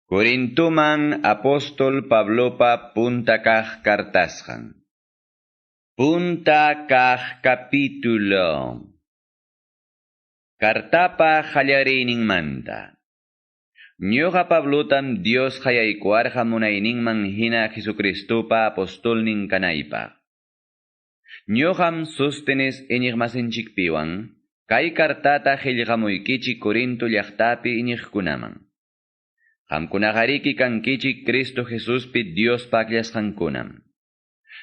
Corintuman apostol Pablopa punta kah kartasjan. Punta kah capítulo. Kartapa hallarining manta. Ñuqa Pablotam Dios hayaykuarqa munayninman hina Jesucristopa apostolnin kanaypaq. Ñuqam Sóstenes iñiqmasinchikpiwan kay kartata qillqamuykichik Corinto llaqtapi iñiqkunaman. Qamkunaqariki kankichik Cristo Jesuspi Dios pakllasqankunam.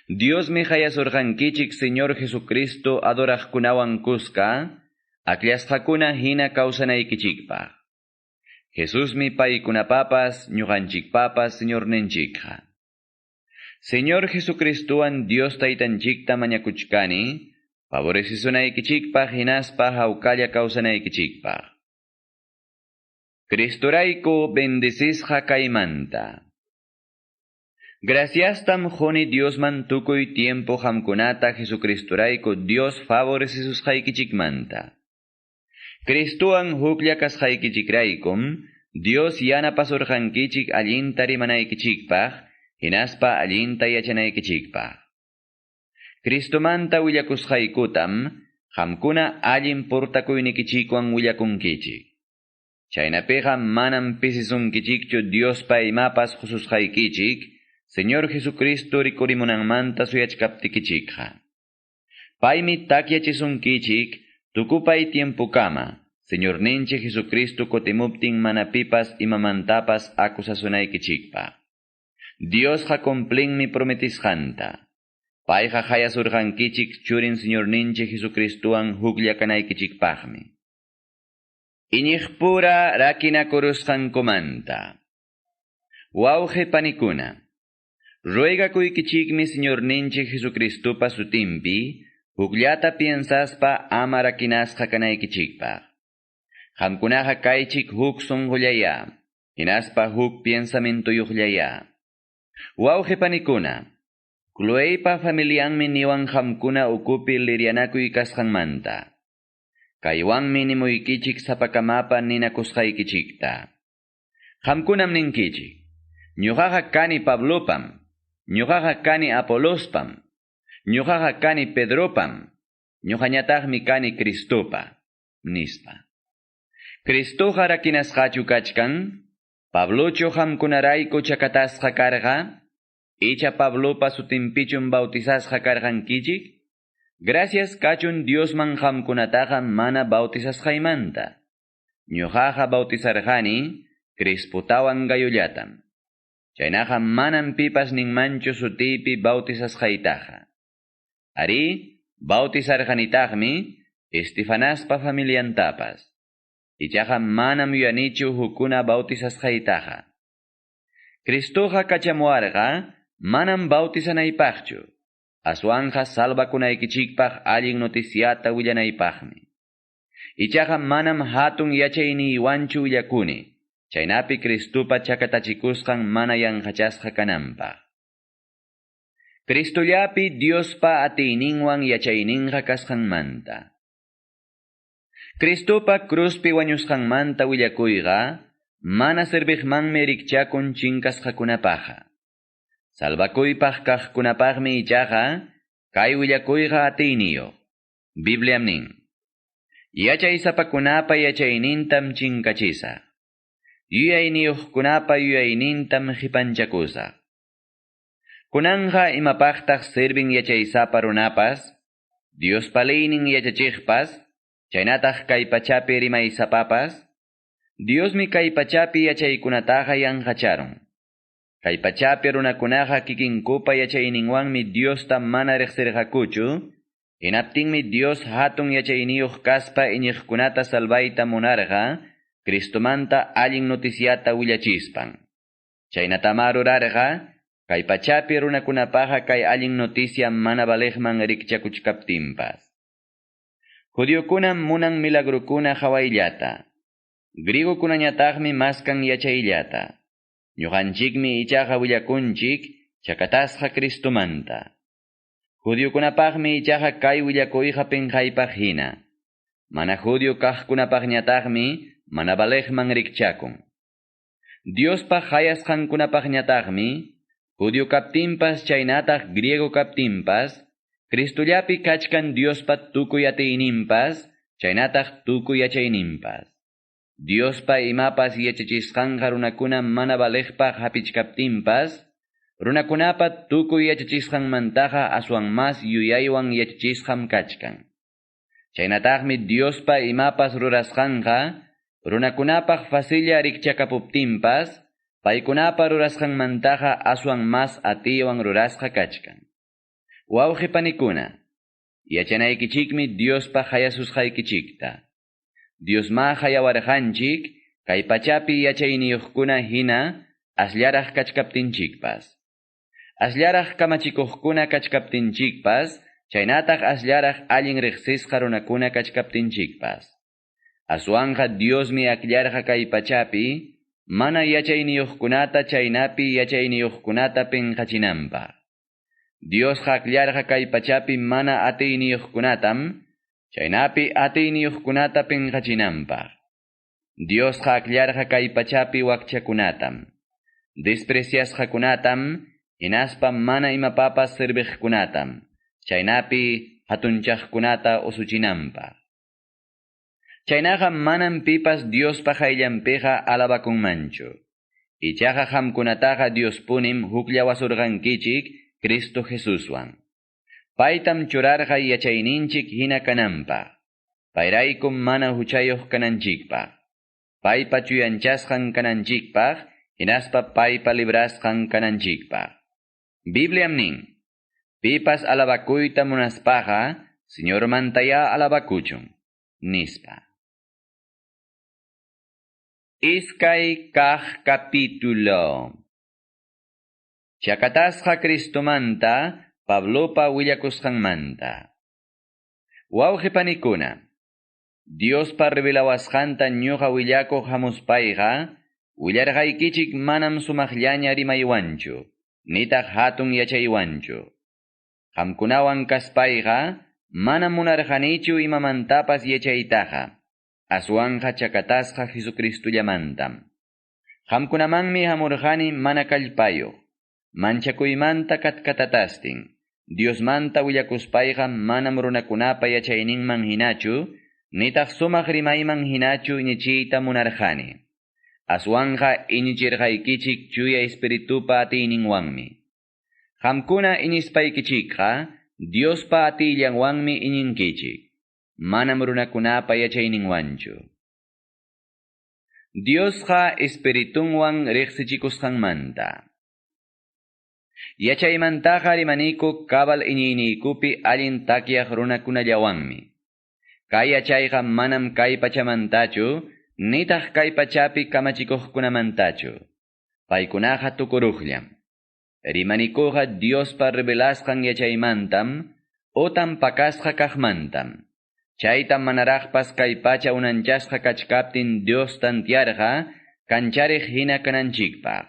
Dios mi hayasurqankichik Señor Jesucristo adoraqkunawan kuska, akllashqakuna hina kawsanaykichikpaq. Jesus mi paykunapapas, ñuqanchikpapas Señor ninchikqa. Señor Jesucristowan Dios taytanchikta mañakuchkani, favorecisunaykichikpaq hinaspa hawkalla kawsanaykichikpaq. Cristorayko bendecesqa kaymanta. Graciastam joni Diosman tukuy tiempo hamkunata Jesucristorayko Dios favorecisusqaykichikmanta. Cristoan huklla kasqaykichikraykum Dios yanapasurqankichik allinta rimanaykichikpaq, hinaspa allinta yachanaykichikpaq. Cristomanta willakusqaykutam hamkuna allin portakuynikichikwan willakunkichik. Chaynapiqa manam pisisunkichikchu Diospa imapas khususqaykichik, Señor Jesucristo rikurimunanmanta suyachkaptikichikqa. Paymi takyachisunkichik tukupay tiempukama, Señor ninche Jesucristo kotimuptin manapipas imamantapas akusasunaykichikpa. Diosqa cumplinmi prometisqanta. Payqa hayasurqankichik churin Señor ninche Jesucristuwan huklla kanaykichikpaqmi. Iñiqpura rakinakurusqankumanta. Wawqi panikuna. Ruegakuykichikmi Señor ninche Jesucristupa sutimpi, hukllata piensaspa ama rakinasqa kanaykichikpaq. Qamkunaqa kaychik huk sunqullaya, hinaspa huk pensamientuyuqllaya. Wawqi panikuna. Cloeypa familianmi niwan qamkuna ukupi lirianakuy kasqanmanta. Kaywanmi nimuykichik sapakamapa ninakusqaykichikta. Qamkunam ninkichik. Ñuqaqa kani Pablopam, ñuqaqa kani Apolospam, ñuqaqa kani Pedropam, ñuqañataqmi kani Cristopa, nispa. Cristoqa rakinasqachu kachkan, Pablocho qamkunarayku chakatasqa karqa, icha Pablopa sutimpichun bautizasqa karqankichik, gracias kachun Diosman qamkunataqa mana bautizasqaymanta. Ñuqaqa bautizarqani Crispotawan Gayollatam. Chaynaqa manam pipas ninmanchu sutiypi bautizasqaytaqa. Ari, bautizarqanitaqmi Estefanaspa familiantapas. Ichaqa manam yuyanichu hukuna bautizasqaytaqa. Cristoqa kachamuarqa manam bautizanaypaqchu. Aswanja salvakunaykichikpaq allin noticiata willanaypaqmi. Ichaqa manam hatun yachayniwanchu willakuni, chaynapi Cristupa chakatachikusqan mana yanqachasqa kananpaq. Cristollapi Diospa atiyninwan yachayninqa kasqanmanta. Cristupa cruzpi wañusqanmanta willakuyqa, mana serviqmanmi rikchakun chinkasqakunapaqa. Salvakuypaq kaqkunapaqmi ichaqa, kay willakuyqa atiyniyo. Bibliam nin. Yachaysapakunapa yachaynintam chinkachisa. Yuyayniyuqkunapa yuyaynintam hipanchakusa. Kunanja imapaqtaq servin yachaysapa runapas, Diospa leynin yachachiqpas, chaynataq kay pachapi rimaysapapas, Diosmi kay pachapi yachaykunataqa yanqacharun. Kay pachapi runakunaqa kikinkupa yachayninwanmi Diosta mana riqsirqakuchu, hinaptinmi Dios hatun yachayniyuq kaspa iñiqkunata salvayta munarqa, Cristomanta allin noticiata willachispan. Chaynatama rurarqa, kay pachapi runakunapaqa kay allin noticia mana baleqman rikchakuchkaptinpas. Judiokunam munan milagrukuna hawayllata. Griegokunañataqmi maskan yachayllata. Ñuqanchikmi ichaqa willakunchik chakatasqa Cristomanta. Judiokunapaqmi ichaqa kay willakuyqa penqaypaq hina. Mana judio kaqkunapaqñataqmi mana baleqman rikchakun. Diospa hayasqankunapaqñataqmi, Judio kaptinpas chaynataq griego kaptinpas, Cristullapi kachkan Diospa tukuy atiyninpas, chaynataq tukuy yachayninpas. Diospa imapas yachachisqanqa runakuna mana baleqpaq hapichkaptinpas, runakunapa tukuy yachachisqanmantaqa aswan mas yuyaywan yachachisqam kachkan. Chaynataqmi Diospa imapas rurasqanqa, runakunapaq fasilla rikchakapuptinpas, paykunapa rurasqanmantaqa aswan mas atiywan rurasqa kachkan. Wawqipanikuna, yachanaykichikmi Diospa hayasusqaykichikta. Diosma hayawarqanchik, kay pachapi yachayniyuqkuna hina, aslllaraq kachkaptinchikpas. Aslllaraq kamachikuqkuna kachkaptinchikpas, chaynataq aslllaraq allin riqsisqa runakuna kachkaptinchikpas. Aswanqa Diosmi akllarqa kay pachapi, mana yachayniyuqkunata chaynapi yachayniyuqkunata pinqachinanpaq. Dios akllarqa kay pachapi mana atiyniyuqkunatam, chaynapi atiyniyuqkunata pinqachinanpaq. Dios akllarqa kay pachapi wakchakunatam, despreciasqakunatam, hinaspa mana imapapas sirbiqkunatam, chaynapi hatunchaqkunata usuchinanpaq. Chaynaqa manam pipas Diospa hayllanpiqa alabakunmanchu. Ichaqa qamkunataqa Diospunim hukllawasurqankichik Cristo Jesuswan. Paytam churarqa yachayninchik hina kananpaq. Payraykum mana huchayuq kananchikpaq. Paypa chuyanchasqan kananchikpaq, hinaspa paypa librasqan kananchikpaq. Bibliam nin, pipas alabakuyta munaspaqa, Señor mantaya alabakuchun, nispa. Iskay kaq capítulo. Chakatasqa Cristomanta, Pablopa willakusqanmanta. Wawqipanikuna, Diospa revelawasqanta ñuqa willakuq hamuspayqa, willarqaykichik manam sumaqllaña rimaywanchu, nitaq hatun yachaywanchu. Qamkunawan kaspayqa, manam munarqanichu imamantapas yachaytaqa. Aswanqa chakatasqa Jesucristullamantam. Qamkunamanmi hamurqani mana kallpayuq, manchakuymanta katkatatastin, Diosmanta willakuspayqa manam runakunapa yachayninman hinachu, nitaq sumaq rimayman hinachu iñichiyta munarqani. Aswanqa iñichirqaykichik chuya espiritupa atiyninwanmi. Qamkuna iñispaykichikqa, Diospa atillanwanmi iñinkichik. Manam runakunapa yachayninwanchu. Diosqa espiritunwan riqsichikusqanmanta. Yachaymantaqa rimaniku kabal iñiyniykupi allin takyaq runakunallawanmi. Kay yachayqa manam kay pachamantachu, nitaq kay pachapi kamachikuqkunamantachu. Paykunaqa tukuruqllam. Rimanikuqa Diospa revelasqan yachaymantam, otam pakasqa kaqmantam. Chayta manaraqpas kay pacha unanchasqa kachkaptin Dios tantiarqa, kanchariq hina kananchikpaq.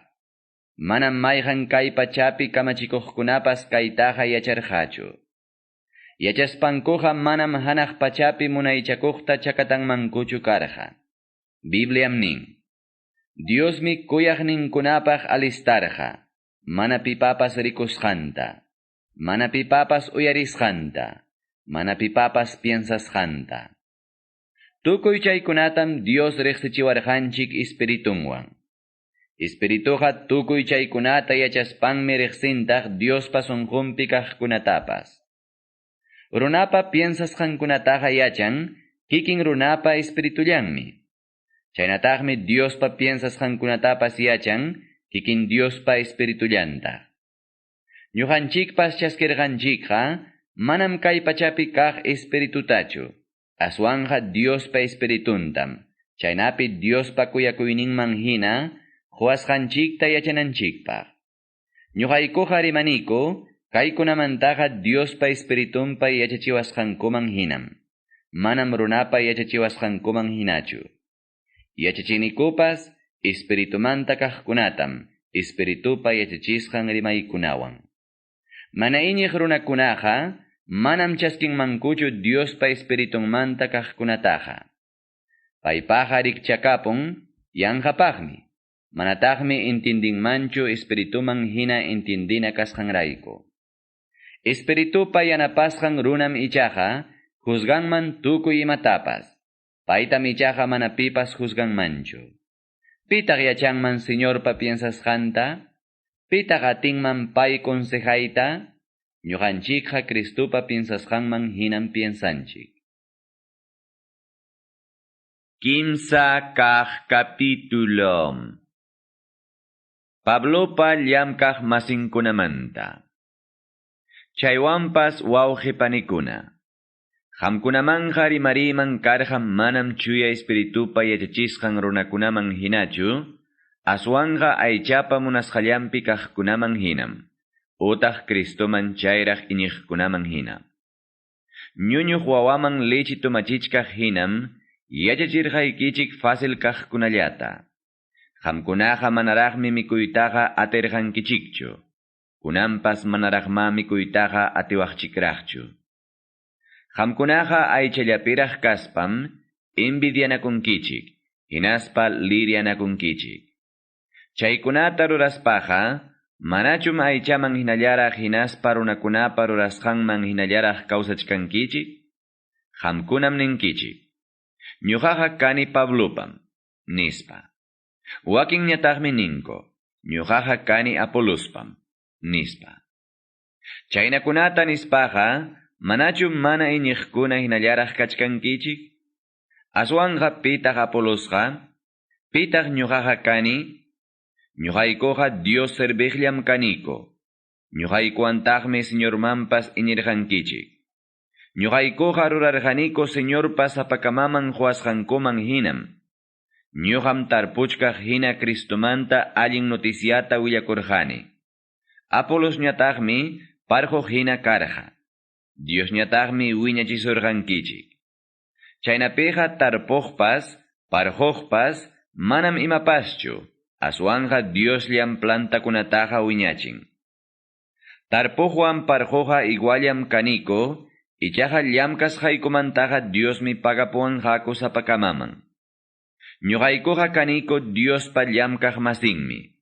Manam mayqan kay pachapi kamachikuqkunapas kaytaqa yacharqachu. Yachaspankuqa manam hanaq pachapi munaychakuqta chakatanmankuchu karqa. Bibliam nin, Diosmi kuyaqninkunapaq alistarqa, mana pipapas rikusqanta, mana pipapas uyarisqanta, mana pipapas piensasqanta. Tukuy chaykunatam Dios riqsichiwarqanchik espiritunwan. Espirituqa tukuy chaykunata yachaspanmi riqsintaq Diospa sunqunpi kaqkunatapas. Runapa piensasqankunataqa yachan, kikin runapa espiritullanmi. Chaynataqmi Diospa piensasqankunatapas yachan, kikin Diospa espiritullanta. Ñuqanchikpas chaskirqanchikqa, manam kay pachapi kaq espiritutachu, aswanqa Diospa espirituntam, chaynapi Diospa kuyakuyninman hina, huasqanchikta yachananchikpaq. Ñuqaykuqa rimaniku, kaykunamantaqa Diospa espiritunpa yachachiwasqankuman hinam, manam runapa yachachiwasqankuman hinachu. Yachachinikupas, espiritumanta kaqkunatam, espiritupa yachachisqan rimaykunawan. Mana iñiq runakunaqa, manam chaskinmankuchu Diospa espiritunmanta kaqkunataqa. Paypaqa rikchakapun, yanqapaqmi. manataqmi intindinmanchu espirituman hina intindina kasqanrayku. Espiritupa yanapasqan runam ichaqa, juzganman tukuy imatapas. Paytam ichaqa mana pipas juzganmanchu. Pitaq yachanman Señorpa piensasqanta? Pitaq atinman pay consejayta? Ñuqanchikqa Cristupa piensasqanman hinam piensanchik. Kimsa kaq capítulo. Pablopa llamkaq masinkunamanta. Chaywanpas wawqipanikuna. Qamkunamanqa rimariman karqa manam chuya espiritupa yachachisqan runakunaman hinachu, aswanqa aychapa munasqallampi kaqkunaman hinam, utaq Cristoman chayraq iñiqkunaman hina. Ñuñuq wawaman leche tumachichkaq hinam, yachachirqaykichik fácil kaqkunallata. Qamkunaqa manaraqmi mikuytaqa atirqankichikchu. Kunanpas manaraqma mikuytaqa atiwaqchikraqchu. Qamkunaqa aychallapiraq kaspam, envidianakunkichik, hinaspa liryanakunkichik. Chaykunata ruraspaqa, manachum aychaman hinallaraq hinaspa runakunapa rurasqanman hinallaraq kawsachkankichik? Qamkunam ninkichik. Ñuqaqa kani Pablopam, nispa. Wakinñataqmi ninku, ñuqaqa kani Apolospam, nispa. Chaynakunata nispaqa, manachum mana iñiqkuna hinallaraq kachkankichik? Aswanqa pitaq Apolosqa, pitaq ñuqaqa kani? Ñuqaykuqa Dios serviqllam kaniko. Ñuqaykuantaqmi Señormanpas iñirqankichik. Ñuqaykuqa rurarqaniko Señorpas apakamaman huasqankuman hinam. Ñuqam tarpuchkaq hina Cristomanta allin noticiata willakurqani. Apolos ñataqmi parquq hina karqa. Dios ñataqmi wiñachisurqankichik. Chaynapiqa tarpuqpas, parquqpas, manam imapaschu, aswanqa Diosllam plantakunataqa wiñachin. Tarpuqwan parquqa iguallam kaniko, ichaqa llamkasqaykumantaqa Diosmi pagapuwanqaku sapakamaman. Ñuqaykuqa kaniko Diospa llamkaq masinmi.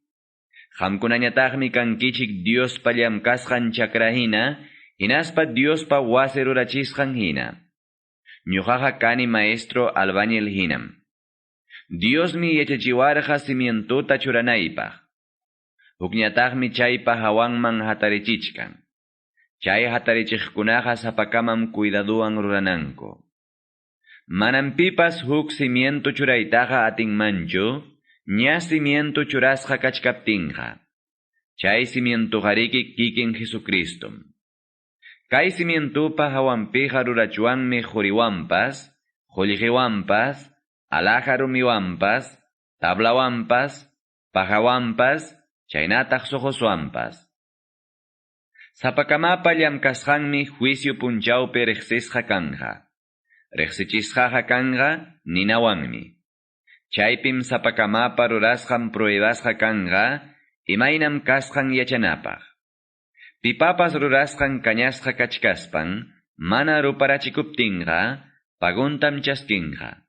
Qamkunañataqmi kankichik Diospa llamkasqan chakra hina, hinaspa Diospa wasi rurachisqan hina. Ñuqaqa kani maestro albañil hinam. Diosmi yachachiwarqa cimientuta churanaypaq. Hukñataqmi chaypa hawanman hatarichichkan. Chay hatarichiqkunaqa sapakaman cuidaduwan rurananku. Manam pipas huk cimiento churaytaqa atinmanchu, ña cimiento churasqa kachkaptinqa. Chay cimientuqariki kikin Jesucristom. Kay cimientupa hawanpiqa rurachuwanmi juriwanpas, qullqiwanpas, alajarumiwanpas, tablawanpas, pajawanpas, chaynataq soqoswanpas. Sapakamapa llamkasqanmi juicio punchawpi riqsisqa kanqa. Riqsichisqaqa kanqa ninawanmi. Chaypim sapakamapa rurasqan pruebasqa kanqa, imaynam kasqan yachanapaq. Pipapas rurasqan kañasqa kachkaspan, mana ruparachikuptinqa, paguntam chaskinqa.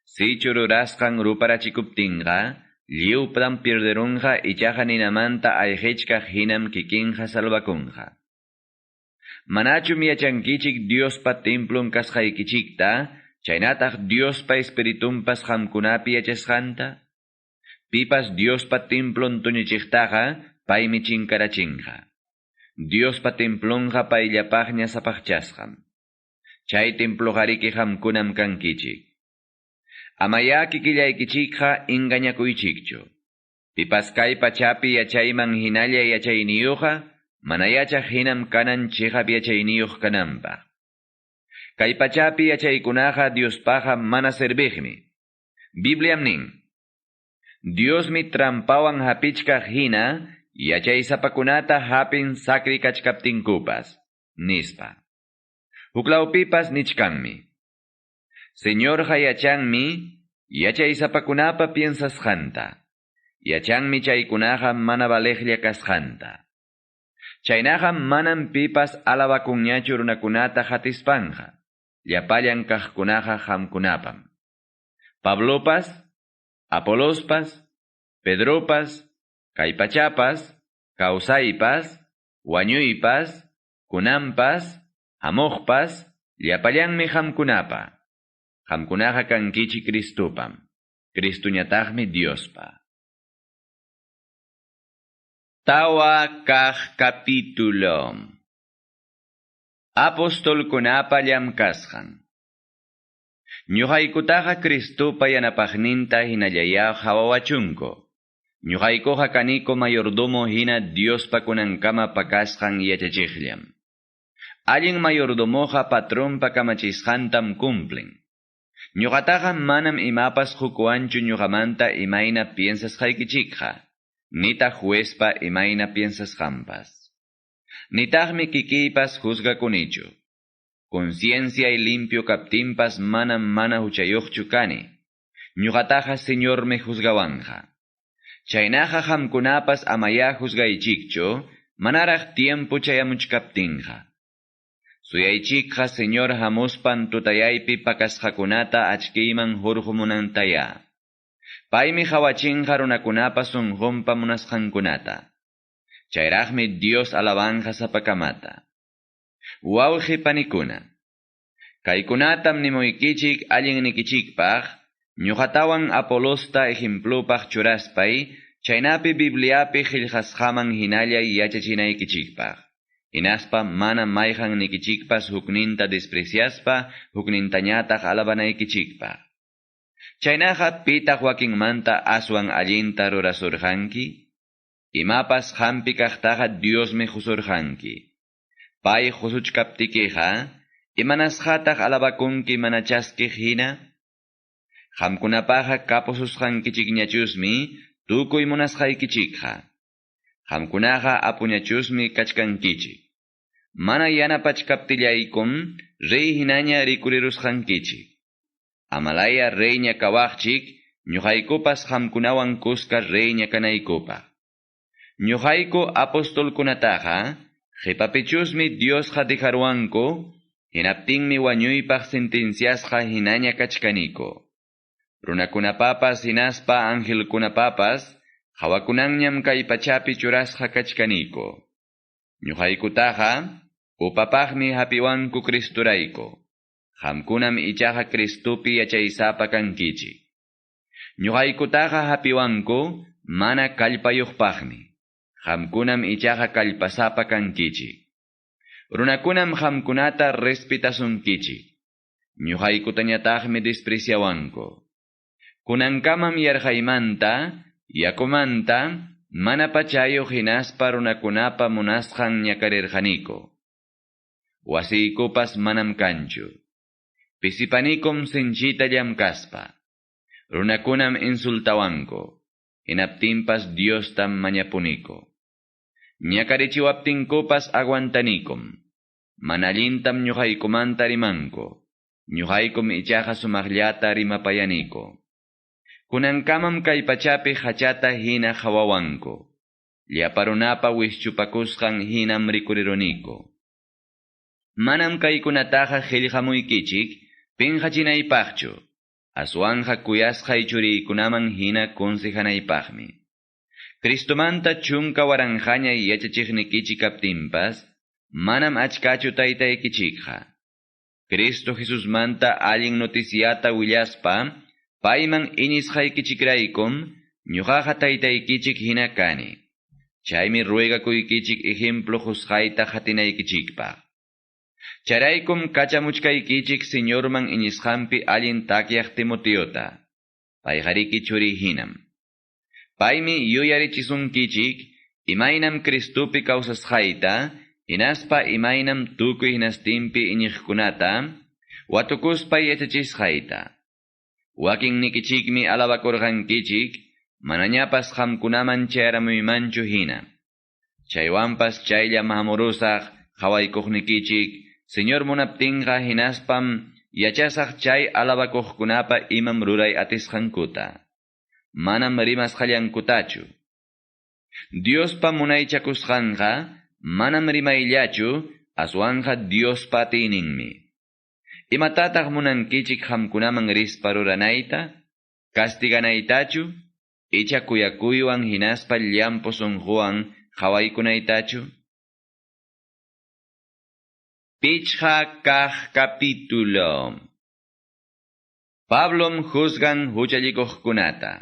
Sichu rurasqan ruparachikuptinqa, lliwpam pierderunqa ichaqa ninamanta ayqichkaq hinam kikinqa salvakunqa. Manachum yachankichik Diospa templon kasqaykichikta, chaynataq Diospa espiritumpas qamkunapi yachasqanta? Pipas Diospa templon tuñuchiqtaqa, paymi chinkarachinqa. Diospa templonqa payllapaqña sapaqchasqam. Chay temploqariki qamkunam kankichik. Amaya kikillaykichikqa engañakuychikchu. Pipas kay pachapi yachayman hinalla yachayniyuqa, mana yachaq hinam kanan chihap yachayniyuq kananpaq. Kay pachapi yachaykunaqa Diospaqa mana serviqmi. Bibliam nin, Diosmi trampawan hapichkaq hina, yachay sapakunata hapin sakri kachkaptinkupas, nispa. Huklawpipas nichkanmi. Señorqa yachanmi, yachay sapakunapa piensasqanta. Yachanmi chaykunaqa mana valeqlla kasqanta. Chaynaqa manam pipas alabakunñachu runakunata hatispanqa. Llapallan kaqkunaqa qamkunapam. Pablopas, Apolospas, Pedropas, kaypachapas, kausaypas, wañuypas, kunampas, hamuqpas, llapallanmi hamkunapa. Hamkunaqa kankichi Cristupam. Cristuñataqmi Diospa. Tawa kaq capítulo. Apostolkunapa llamkasqan. Ñuqaykutaqa Cristupa yanapaqninta hinallayaq hawawachunko. Ñuqaykuqa kaniko mayordomo hina Diospa kunankama pakasqan yachachiqllam. Allin mayordomoqa patronpa kamachisqantam cumplen. Ñuqataqa manam imapas hukuanchu ñuqamanta imayna piensasqaykichikqa, nita juezpa imayna piensasqanpas. Nitaqmi kikiypas juzgakunichu. Conciencia y limpio kaptinpas mana huchayuqchu kani. Ñuqataqa Señor me juzgawanja. Chaynaqa hamkunapas amaya juzgaychikchu, manaraq tiempo chayamuchkaptinqa. Suyaychikqa Señor hamuspan tutayaypi pakasqakunata achkiyman hurqumunantaya. Paymi hawachinqa runakunapa sunqunpa munasqankunata. Chayraqmi Dios alabanja sapakamata. Wawqi panikuna. Kaykunatam nimuykichik allin nikichikpaq, ñuqatawan Apolosta ejemplupaq churaspay, chaynapi Bibliapi qillqasqaman hinallay yachachinaykichikpaq. Inaspa mana mayqan nikichikpas hukninta despreciaspa, huknintañataq alabanaykichikpaq. Chaynaqa pitaq wakinmanta aswan allinta rurasurqanki? Imapas hampi kaqtaqa Diosmi husurqanki. Pay husuchkaptikiqa, imanasqataq alabakunki manachaskiq hina? Hamkunapaqa kapususqankichikñachusmi tukuy munasqaykichikqa. Hamkunaqa apuñachusmi kachkankichik. Mana yanapachkaptillaykum rey hinaña rikurirusqankichik. Amalaya reyña kawaqchik, ñuqaykupas hamkunawan kuska reyña kanaykupaq. Ñuqayku apostolkunataqa, qipapichusmi Diosqa dijarwanku, hinaptinmi wañuypaq sentenciasqa hinaña kachkaniko. Runakunapapas hinaspa angelkunapapas, hawakunanñam kay pachapi churasqa kachkaniko. Ñuqaykutaqa, upapaqmi hapiwanku Cristurayko. Hamkunam ichaqa Cristupi yachaysapa kankichik. Ñuqaykutaqa hapiwanku, mana kallpayuqpaqmi. Hamkunam ichaqa kallpasapa kankichik. Runakunam hamkunata respetasunkichik. Ñuqaykutañataqmi despreciawanku. Kunankamam yarqaymanta, yakumanta, mana pachayo hinaspa runakunapa munasqan ñakarirqaniko. Wasiykupas manam kanchu. Pisipanikum sinchita llamkaspa. Runakunam insultawanko. Hinaptinpas Diostam mañapuniko. Ñakarichiwaptinkupas aguantanikum. Manallintam ñuqaykumanta rimanko. Ñuqaykum ichaqa sumaqllata rimapayaniko. Kunankamam kay pachapi hachata hina hawawanko. Llaparunapa wischupakusqan hinam rikuriruniko. Manam kaykunataqa qillqamuykichik, pinqachinaypaqchu. Aswanja kuyasqay churiykunaman hina konsejanaypaqmi. Cristumanta chunka waranjaña yachachiqnikichik kaptinpas, manam achkachu taytaykichikqa. Cristo Jesusmanta allin noticiata willaspa, payman inisqaykichikraykum, ñuqaqa taytaykichik hina kani. Chaymi ruegakuykichik ejemplo husqayta hatinaykichikpaq. Charaykum kachamuchkaykichik Señorman inisqanpi allin takyaq Timoteota. Payqariki churi hinam. Paymi yuyarichisunkichik, imaynam Cristupi kawsasqayta, hinaspa imaynam tukuy hinastinpi iñiqkunata, watukuspa yachachisqayta. Wakin nikichikmi alabakurqankichik, manañapas qamkunaman chayramuymanchu hina. Chaywanpas chaylla mahamurusaq qhawaykuqnikichik, Señor munaptinqa hinaspam yachasaq chay alabakuqkunapa imam ruray atisqankuta. Manam rimasqallankutachu. Diospa munaychakusqanqa, manam rimayllachu, aswanja Diospa tininmi. Imatataq munankichik hamkunaman rispa ruranayta, castiganaytachu, icha kuyakuywan hinaspa llampu sunquwan qhawaykunaytachu? Pichqa kaq capítulo. Pablom juzgan huchallikuqkunata.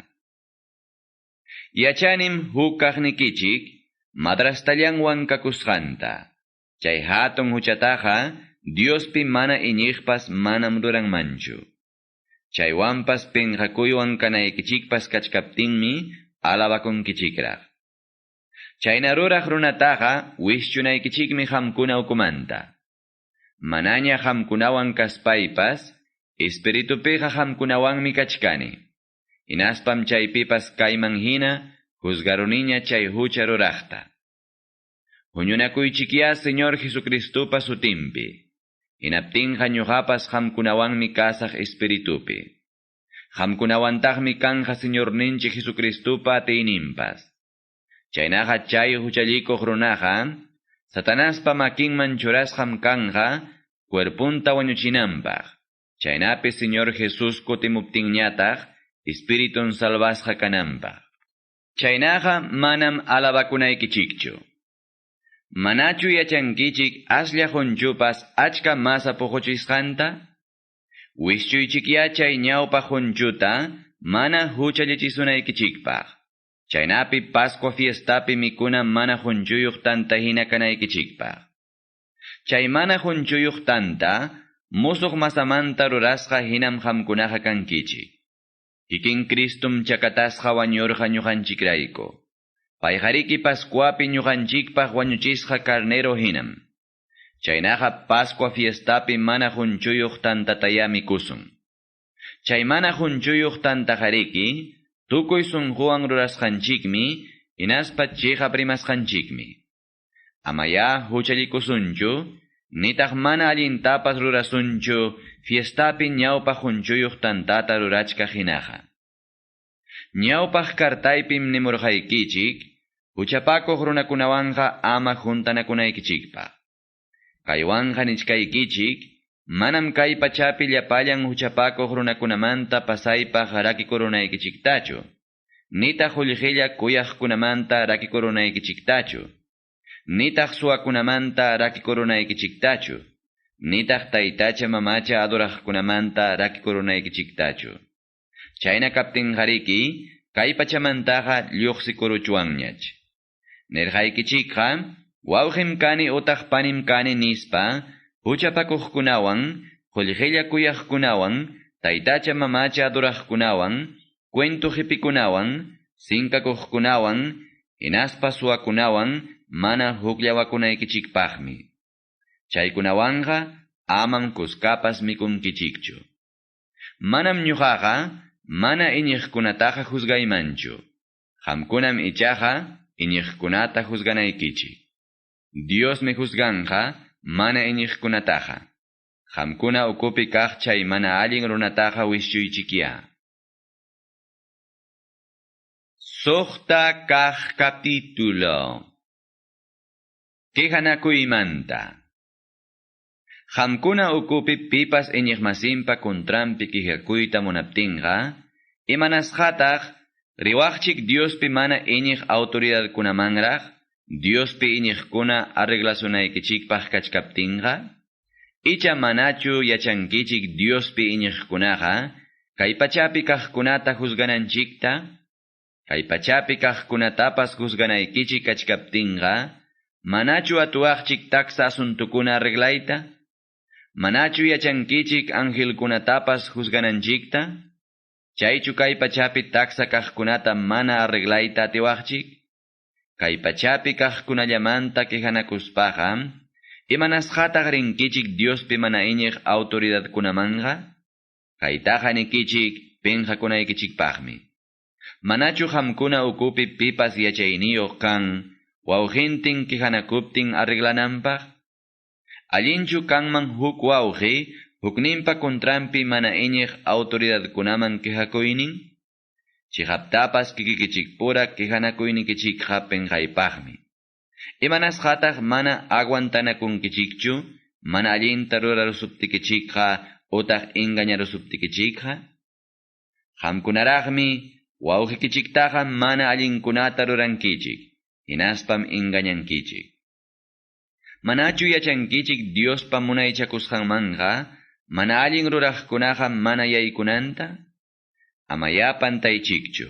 Yachanim huk kaqnikichik madrastallanwan kakusqanta. Chay hatun huchataqa Diospi mana iñiqpas manam ruranmanchu. Chaywanpas penqakuywan kanaykichikpas kachkaptinmi alabakunkichikraq. Chayna ruraq runataqa wischunaykichikmi qamkuna ukumanta. Manaña qamkunawan kaspaypas, espiritupiqa qamkunawanmi kachkani. Hinaspam chaypipas kayman hina juzgaruniña chay hucha ruraqta. Huñunakuychikya Señor Jesucristupa sutimpi. Hinaptinqa ñuqapas qamkunawanmi kasaq espiritupi. Qamkunawantaqmi kanja Señorninchik Jesucristupa atiyninpas. Chaynaqa chay huchallikuq runaqa, Satanaspa makinman churasqam kanja, cuerpunta wañuchinanpaq. Chaynapi Señor Jesús kutimuptinñataq, Espiritun salvasqa kananpaq. Chaynaqa manam alabakunaykichikchu. Manachu yachankichik aslla hunchupas achka masa puquchisqanta? Wischuychikya chay ñawpa hunchuta mana huchallichisunaykichikpaq. Chaynapi Pascua fiestapi mikuna mana hunchuyuq tanta hina kanaykichikpaq. Chay mana hunchuyuq tanta musuq masamanta rurasqa hinam qamkunaqa kankichik. Kikin Kristum chakatasqa wañurqa ñuqanchikrayku. Payqariki Pascuapi ñuqanchikpaq wañuchisqa carnero hinam. Chaynaqa Pascua fiestapi mana hunchuyuq tantataya mikusun. Chay mana hunchuyuq tantaqariki tukuy sunquwan rurasqanchikmi, hinaspa chiqa primasqanchikmi. Amaya huchallikusunchu, nitaq mana allintapas rurasunchu, fiestapi ñawpa hunchuyuq tantata rurachka hinaqa. Ñawpaq kartaypim nimurqaykichik, huchapakuq runakunawanqa ama juntanakunaykichikpaq. Kaywanqa nichkaykichik, manam kay pachapi llapallan huchapakuq runakunamanta pasaypaq rakikurunaykichiktachu, nitaq ullqilla kuyaqkunamanta rakikurunaykichiktachu, nitaq suwakunamanta rakikurunaykichiktachu, nitaq taytacha mamacha aduraqkunamanta rakikurunaykichiktachu. Chayna kaptinqariki, kay pachamantaqa lluqsikuruchuwanñach. Nirqaykichikqa, wawqim kani utaq panim kani nispa, huchapakuqkunawan, qullqilla kuyaqkunawan, taytacha mamacha aduraqkunawan, cuento qipikunawan, sinkakuqkunawan, hinaspa suwakunawan, mana hukllawakunaykichikpaqmi. Chaykunawanqa amam kuskapas mikunkichikchu. Manam ñuqaqa, mana iñiqkunataqa juzgaymanchu. Qamkunam ichaqa iñiqkunata juzganaykichik. Diosmi juzganqa mana iñiqkunataqa. Qamkuna ukupi kaq chay mana allin runataqa wischuychikya. Suqta kaq capítulo. Qijanakuymanta. Qamkuna ukupi pipas iñiqmasinpa kontrampi qijakuyta munaptinqa, imanasqataq riwaqchik Diospi mana iñiq autoridadkunamanraq, Diospi iñiqkuna arreglasunaykichikpaq kachkaptinqa, icha manachu yachankichik Diospi iñiqkunaqa, kay pachapi kaqkunata juzgananchikta, kay pachapi kaqkunatapas juzganaykichik kachkaptinqa, manachu atuaqchik taksa asuntukuna arreglayta, manachu yachankichik angelkunatapas juzgananchikta, chaychu kay pachapi taksa kaqkunata mana arreglayta atiwaqchik, kay pachapi kaqkunallamanta qijanakuspaqa, imanasqataq rinkichik Diospi mana iñiq autoridadkunamanqa, kaytaqa nikichik penqakunaykichikpaqmi. Manachu qamkuna ukupi pipas yachayniyuq kan, wawqintin qijanakuptin arreglananpaq? Allinchu kanman huk wawqi, hukninpa kontrampi mana iñiq autoridadkunaman qijakuynin? Chihaptapas kikikichikpura qijanakuynikichikqa penqaypaqmi. Imanasqataq mana aguantanakunkichikchu, mana allinta rurarusuptikichikqa utaq engañarusuptikichikqa? Qamkunaraqmi Wawqikichiktaqa mana allinkunata rurankichik, hinaspam engañankichik. Manachu yachankichik Diospa munaychakusqanmanqa, mana allin ruraqkunaqa mana yaykunanta? Amayapan taychikchu.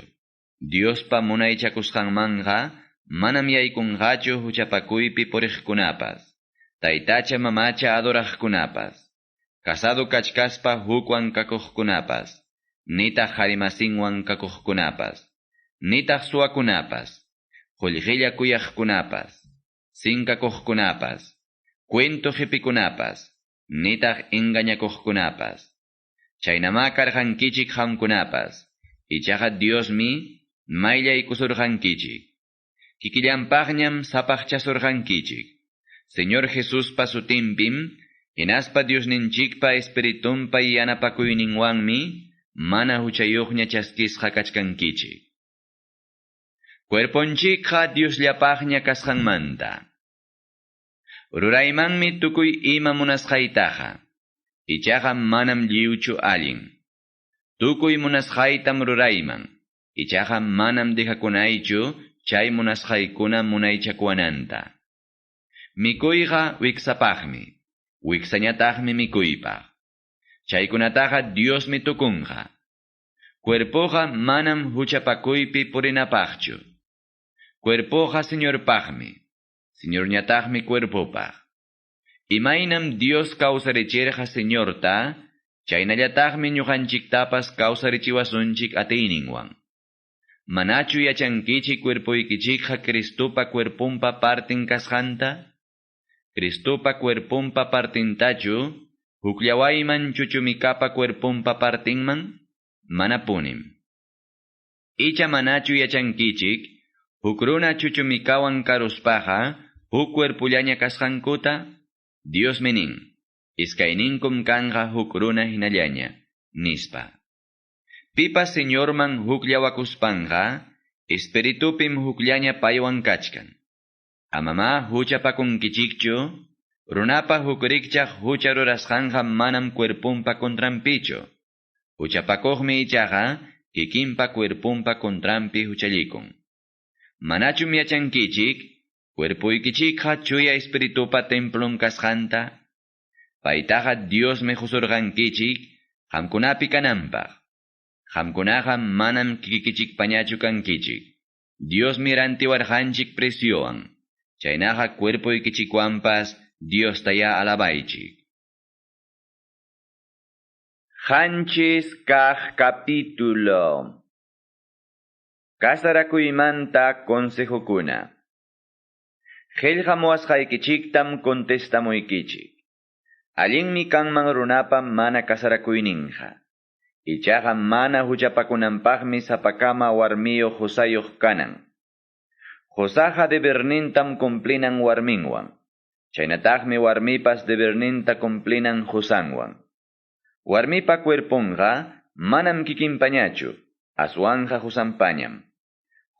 Diospa munaychakusqanmanqa, manam yaykunqachu huchapakuypi puriqkunapas, taytacha mamacha adoraqkunapas, casado kachkaspa hukwan kakuqkunapas, nitaq harimasinwan kakuqkunapas, nitaq suwakunapas, qullqilla kuyaqkunapas, sinkakuqkunapas, cuento qipikunapas, nitaq engañakuqkunapas. Chaynama karqankichik qamkunapas, ichaqa Diosmi mayllaykusurqankichik. Kikillanpaqñam sapaqchasurqankichik. Señor Jesuspa sutinpim, hinaspa Diosninchikpa espiritunpa yanapakuyninwanmi, mana huchayuqña chaskisqa kachkankichik. Cuerponchikqa Diosllapaqña kasqanmanta. Ruraymanmi tukuy ima munasqaytaqa, ichaqa manam lliwchu allin. Tukuy munasqaytam rurayman, ichaqa manam dejakunaychu chay munasqaykuna munaychakuananta. Mikuyqa wiksapaqmi, wiksañataqmi mikuypaq. Chaykunataqa Diosmi tukunqa. Cuerpoqa manam huchapakuypi purinapaqchu. Cuerpoqa Señorpaqmi, Señorñataqmi cuerpopaq. Imaynam Dios kawsarichirqa Señorta, chaynallataqmi ñuqanchiktapas kawsarichiwasunchik atiyninwan. Manachu yachankichik cuerpoykichikqa Cristupa cuerpunpa partin kasqanta? Cristupa cuerpunpa partintachu, huklawayman chuchumikapa cuerpunpa partinman? Manapunim. Icha manachu yachankichik, huk runa chuchumikawan karuspaqa, huk cuerpullaña kasqankuta? Dios menin, iskayninkum kanqa huk runa hinallaña, nispa. Pipa Señorman hukllawakuspanqa, espiritupim hukllaña paywan kachkan. Amama huchapakunkichikchu, runapa hukrikchaq hucha rurasqanqa manam cuerpunpa contrampichu. Huchapakuqmi ichaqa, kikinpa cuerpunpa contrampi huchallikun. Manachum yachankichik, cuerpuykichikqa chuya espiritupa templum kasqanta? Paytaqa Dios me husurqankichik, qamkunapi kananpaq. Qamkunaqa manam kikikichikpañachu kankichik. Dios mirantiwarqanchik presiowan. Chaynaqa cuerpuykichikwanpas Dios taya alabaychik. Qanchis kaq capítulo. Kasarakuymanta consejokuna. Qillqamuwasqaykichiktam contestamuykichik. Allinmi kanman runapa mana kasarakuyninqa. Ichaqa mana huchapakunanpaqmi sapakama warmiyo husayuq kanan. Husaqa debernintam cumplinan warminwan. Chaynataqmi warmipas deberninta cumplinan husanwan. Warmipa cuerpunqa manam kikinpañachu, aswanja husanpañam.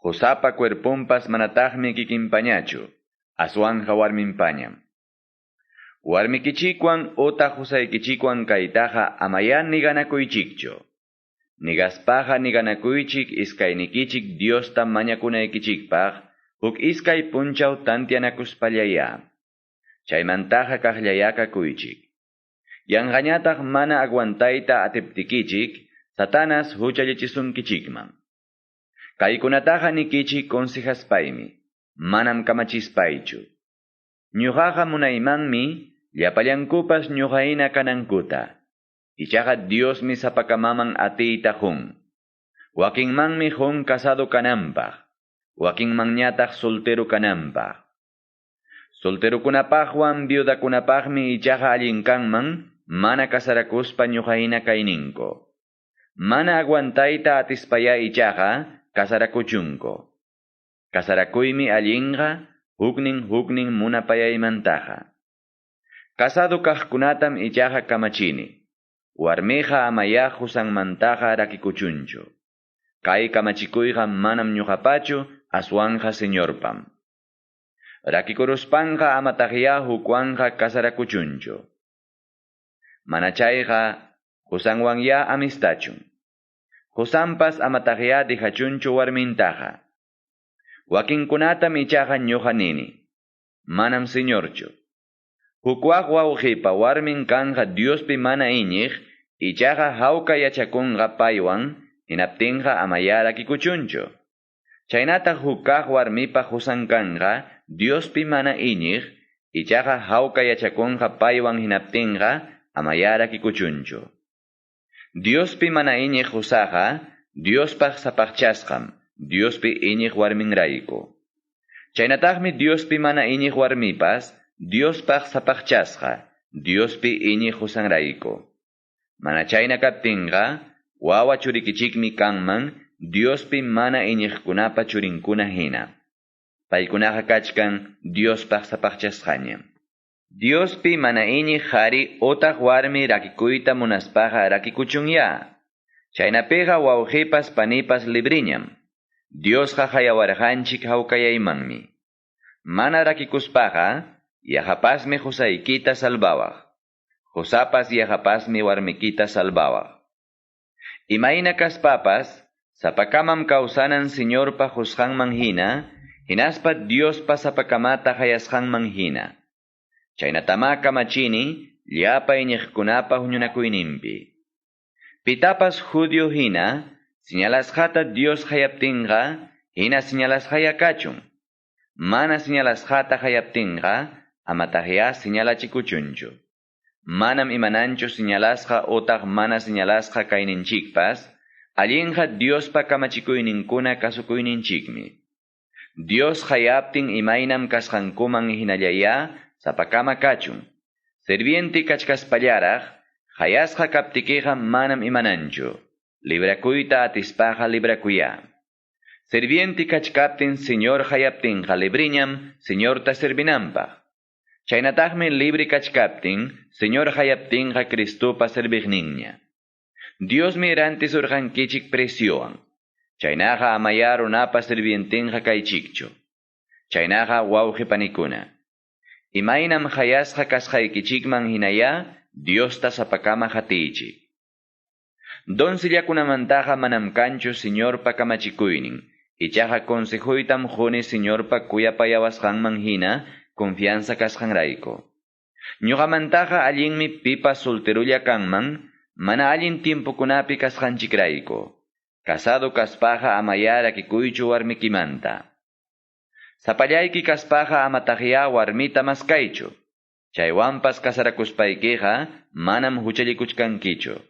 Husapa cuerpunpas manataqmi kikinpañachu, aswanja warminpañam. Warmikichikwan ota husaykichikwan kaytaqa amayan niganakuychikchu. Nigaspaqa niganakuychik iskaynikichik Diosta mañakunaykichikpaq, huk iskay punchaw tantianakuspallaya. Chaymantaqa kaqllayakakuychik. Yanqañataq mana aguantayta atiptikichik, Satanas huchallichisunkichikman. Kaykunataqa nikichik consejaspaymi, manam kamachispaychu. Ñuqaqa munaymanmi, llapallankupas ñuqayna kanankuta. Ichaqa Diosmi sapakamaman atiyta hun. Wakinmanmi hun casado kananpaq, wakinmanñataq soltero kananpaq. Solterokunapaqwan viudakunapaqmi ichaqa allinkanman, mana kasarakuspa ñuqayna kayninko. Mana aguantayta atispaya ichaqa, kasarakuchunko. Kasarakuymi allinqa, huknin munapayaymantaqa. Casado kaqkunatam ichaqa kamachini. Warmiqa amaya husanmantaqa rakikuchunchu. Kay kamachikuyqa manam ñuqapachu, aswanja Señorpam. Rakikuruspanqa amataqya hukwanqa kasarakuchunchu. Manachayqa husanwanya amistachun. Husampas amataqya dijachunchu warmintaqa. Wakinkunatam ichaqa ñuqa nini. Manam señorchu. Hukwaq wawqipa warmin kanqa Diospi mana iñiq, ichaqa hawka yachakunqa paywan, hinaptinqa amayara kikuchunchu. Chaynataq hukaq warmipa husan kanqa Diospi mana iñiq, ichaqa hawka yachakunqa paywan hinaptinqa amayara kikuchunchu. Diospi mana iñiq husaqa Diospaq sapaqchasqam, Diospi iñiq warminrayku. Chaynataqmi Diospi mana iñiq warmipas Diospaq sapaqchasqa, Diospi iñiq husanrayku. Mana chayna kaptinqa, wawa churikichikmi kanman Diospi mana iñiqkunapa churinkuna hina. Paykunaqa kachkan Diospaq sapaqchasqaña. Diospi mana iñiq qhari utaq warmi rakikuyta munaspaqa rakikuchunya. Chaynapiqa wawqipas panipas libriñam. Diosqa hayawarqanchik hawkayaymanmi. Mana rakikuspaqa, yahapasmi husaykita salbawaq. Husapas yahapasmi warmikita salbawaq. Imayna kaspapas, sapakamam kawsanan Señorpa husqanman hina, hinaspa Diospa sapakamata hayasqanman hina. Chaynatama kamachini, llapa iñiqkunapa huñunakuyninpi. Pitapas Judio hina, señalasqata Dios hayaptinqa, hina señalasqaya kachun. Mana señalasqata hayaptinqa, amataqya señalachikuchunchu. Manam imananchu señalasqa utaq mana señalasqa kayninchikpas, allinqa Diospa kamachikuyninkuna kasukuyninchikmi. Dios hayaptin imaynam kasqankuman hinallaya, sapakama kachun. Servienti kachkaspallaraq, hayasqa kaptikiqa manam imananchu. Librakuyta atispaqa librakuya. Servienti kachkaptin Señor hayaptinqa libriñam Señorta servinanpaq. Chaynataqmi libre kachkaptin Señor hayaptinqa Cristopa serviqninña. Dios mirantis urqankichik presiowan. Chaynaqa amaya runapa servientinqa kaychikchu. Chaynaqa wawqi panikuna. Imaynam hayasqa kasqaykichikman hinaya Diosta sapakama hatichik. Doncella manam kanchu Señorpa kamachikuynin. Ichaqa consejuytam huni Señorpa kuyapayawasqanman hina confianza kasqanrayku. Ñuqamantaqa allinmi pipa solterulla kanman, mana allin tiempokunapi kasqanchikrayku. Casado kaspaqa amaya rakikuychu warmikimanta. Sapallayki kaspaqa amataqya warmita maskaychu. Chaywanpas kasarakuspaykiqa manam huchallikuchkankichu.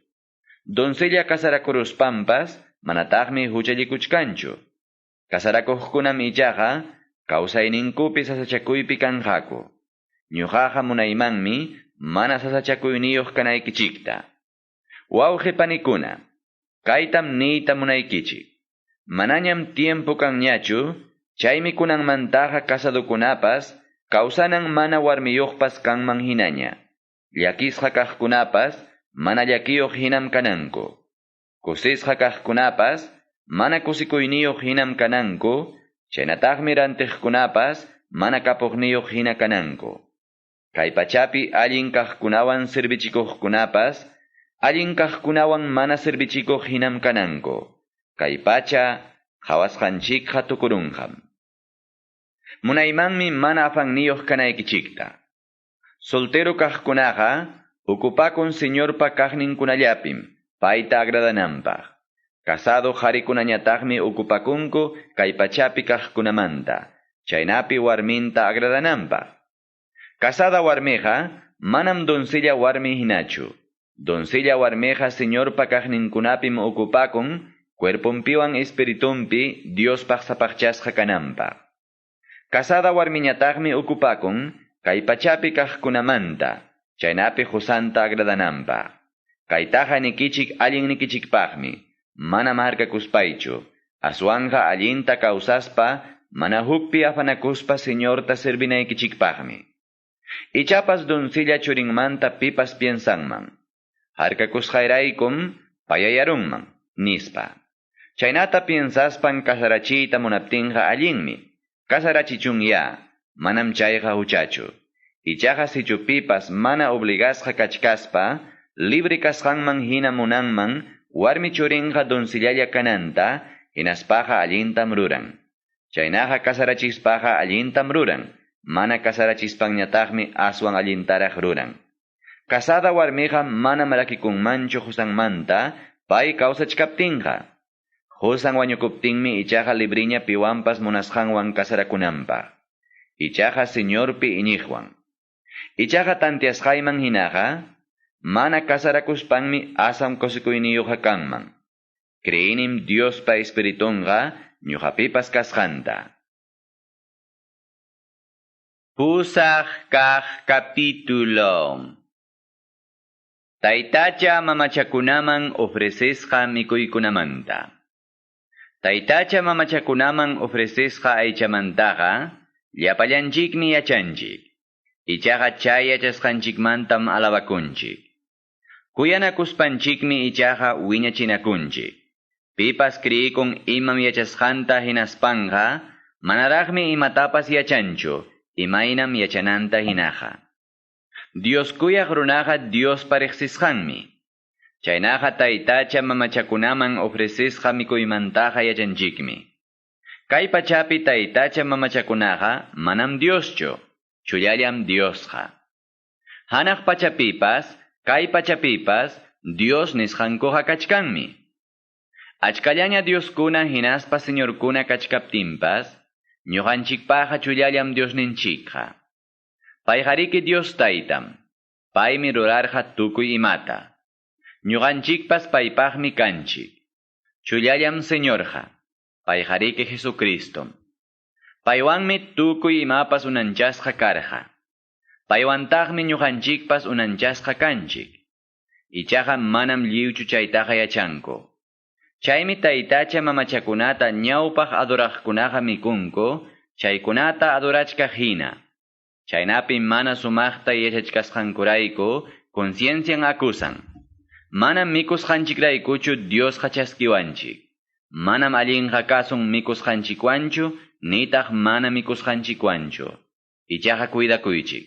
Doncella kasarakuruspampas manataqmi huchallikuchkanchu. Kasarakuqkunam ichaqa kawsayninkupis sasachakuypi kanqaku. Ñuqaqa munaymanmi mana sasachakuyniyuq kanaykichikta. Wawqi panikuna, kaytam niyta munaykichik. Manañam tiempo kanñachu, chaymi kunanmantaqa kasadukunapas kawsanan mana warmiyuqpas kanman hinaña. Llakisqa kaqkunapas mana llakiyuq hinam kananku. Kusisqa kaqkunapas mana kusikuyniyuq hinam kananku. Chaynataqmi rantiqkunapas mana kapuqniyuq hina kananku. Kay pachapi allin kaqkunawan servichikuqkunapas allin kaqkunawan mana servichikuq hinam kananku. Kay pacha hawasqanchikqa tukurunqam. Munaymanmi mana afanniyuq kanaykichikta. Soltero kaqkunaqa ukupakun Señorpa kaqninkunallapim payta agradananpaq. Casado harikunañataqmi ukupakunku kay pachapi kaqkunamanta. Chaynapi warminta agradananpaq. Casada warmiqa manam doncella warmi hinachu. Doncella warmiqa Señorpa kaqninkunapim ukupakun cuerpumpiwan espiritumpi Diospaq sapaqchasqa kananpaq. Casada warmiñataqmi ukupakun kay pachapi kaqkunamanta. Chaynapi husanta agradananpaq. Kaytaqa nikichik allin nikichikpaqmi. Mana markakuspaychu. Aswanja allinta kawsaspa mana hukpi afanakuspa Señorta servinaykichikpaqmi. Ichapas doncella churinmanta pipas piensanman. Harkakusqayraykum payayarunman, nispa. Chaynata piensaspan kasarachiyta munaptinqa allinmi. Kasarachichunya, manam chayqa huchachu. Ichaqa sichupipas mana obligasqa kachkaspa, libre kasqanman hina munanman warmi churinqa doncellalla kananta hinaspaqa allintam ruran. Chaynaqa kasarachispaqa allintam ruran, mana kasarachispanñataqmi aswan allintaraq ruran. Casada warmiqa mana marakikunmanchu husanmanta pay kawsachkaptinqa. Husan wañukuptinmi ichaqa libriña piwanpas munasqanwan kasarakunanpaq. Ichaqa señorpi iñiqwan. Ichaqa tantiasqayman hinaqa mana kasarakuspanmi asam kusikuyniyuqa kanman. Creyinim Diospa espiritunqa ñuqapipas kasqanta. Pusaq kaq capítulo. Taytacha mamachakunaman ofrecesqa mikuykunamanta. Taytacha mamachakunaman ofrecesqa aychamantaqa llapallanchikmi yachanchik. Ichaqa chay yachasqanchikmantam alabakunchik. Kuyanakuspanchikmi ichaqa wiñachinakunchik. Pipas kriyikun imam yachasqanta hinaspanqa manaraqmi imatapas yachanchu, imaynam yachananta hinaqa. Dios kuyaq runaqa Dios pariqsisqanmi. Chaynaqa taytacha mamachakunaman ofrecesqa mikuymantaqa yachanchikmi. Kay pachapi taytacha mamachakunaqa manam Dioschu, chullallam Diosqa. Hanaq pachapipas, kay pachapipas, Dios nisqankuqa kachkanmi. Achkallaña Dioskuna hinaspa señorkuna kachkaptinpas, ñuqanchikpaqa chullallam Diosninchikqa. Payqariki Dios taytam, paymi rurarqa tukuy imata. Ñuqanchikpas paypaqmi kanchik. Chullallam Señorqa, payqariki Jesucristom. Paywanmi tukuy imapas unanchasqa karqa. Paywantaqmi ñuqanchikpas unanchasqa kanchik. Ichaqa manam lliwchu chaytaqa yachanku. Chaymi taytacha mamachakunata ñawpaq adoraqkunaqa mikunku, chaykunata adorachka hina. Chaynapi mana sumaqta yachachkasqankurayku conciencian akusan. Manam mikusqanchikraykuchu Dios chaskiwanchik. Manam allinqa kasun mikusqanchikwanchu, nitaq mana mikusqanchikwanchu. Ichaqa cuidakuychik.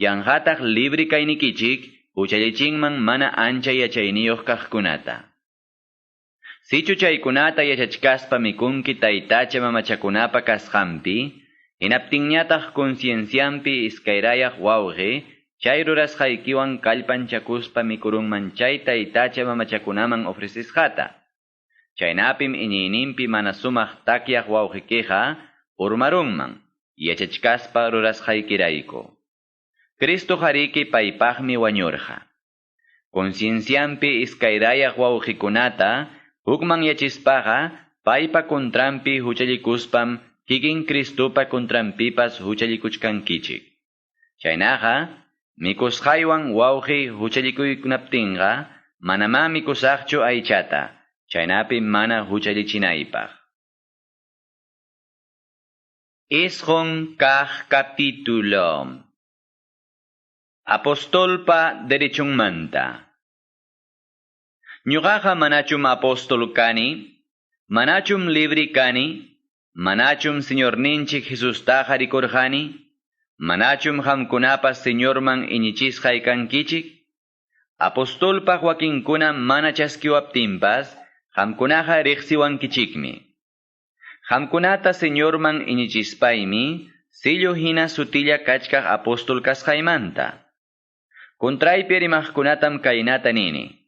Yanqataq libre kaynikichik, uchallichinman mana ancha yachayniyuq kaqkunata. Sichu chaykunata yachachkaspa mikunki taytacha mamachakunapa kasqanpi, hinaptinñataq concienciampi iskayrayaq wawqi, chay rurasqaykiwan kallpanchakuspa mikurunman chay taytacha mamachakunaman ofrecisqata. Chaynapim iñiynimpi mana sumaq takyaq wawqikiqa urmarunman, yachachkaspa rurasqaykirayku. Cristo hariki paypaqmi wañurqa. Concienciampi iskayrayaq wawqikunata hukman yachispaqa paypa kontrampi huchalikuspam kikin Cristupa kontrampipas huchalikuchkankichik. Chaynaqa, mikusqaywan wawqi huchallikuykunaptinqa, manama mikusaqchu aychata, chaynapi mana huchallichinaypaq. Isqun kaq capítulo. Apostolpa derechunmanta. Ñuqaqa manachum apostol kani, manachum libri kani, manachum señorninchik Jesustaqa rikurqani, manachum qamkunapas señorman iñichisqay kankichik. Apostolpaq wakinkuna mana chaskiwaptinpas, qamkunaqa riqsiwankichikmi. Qamkunata señorman iñichispaimi, sillu hina sutilla kachkaq apostol kasqaymanta. Kontraypi rimaqkunatam kaynata nini.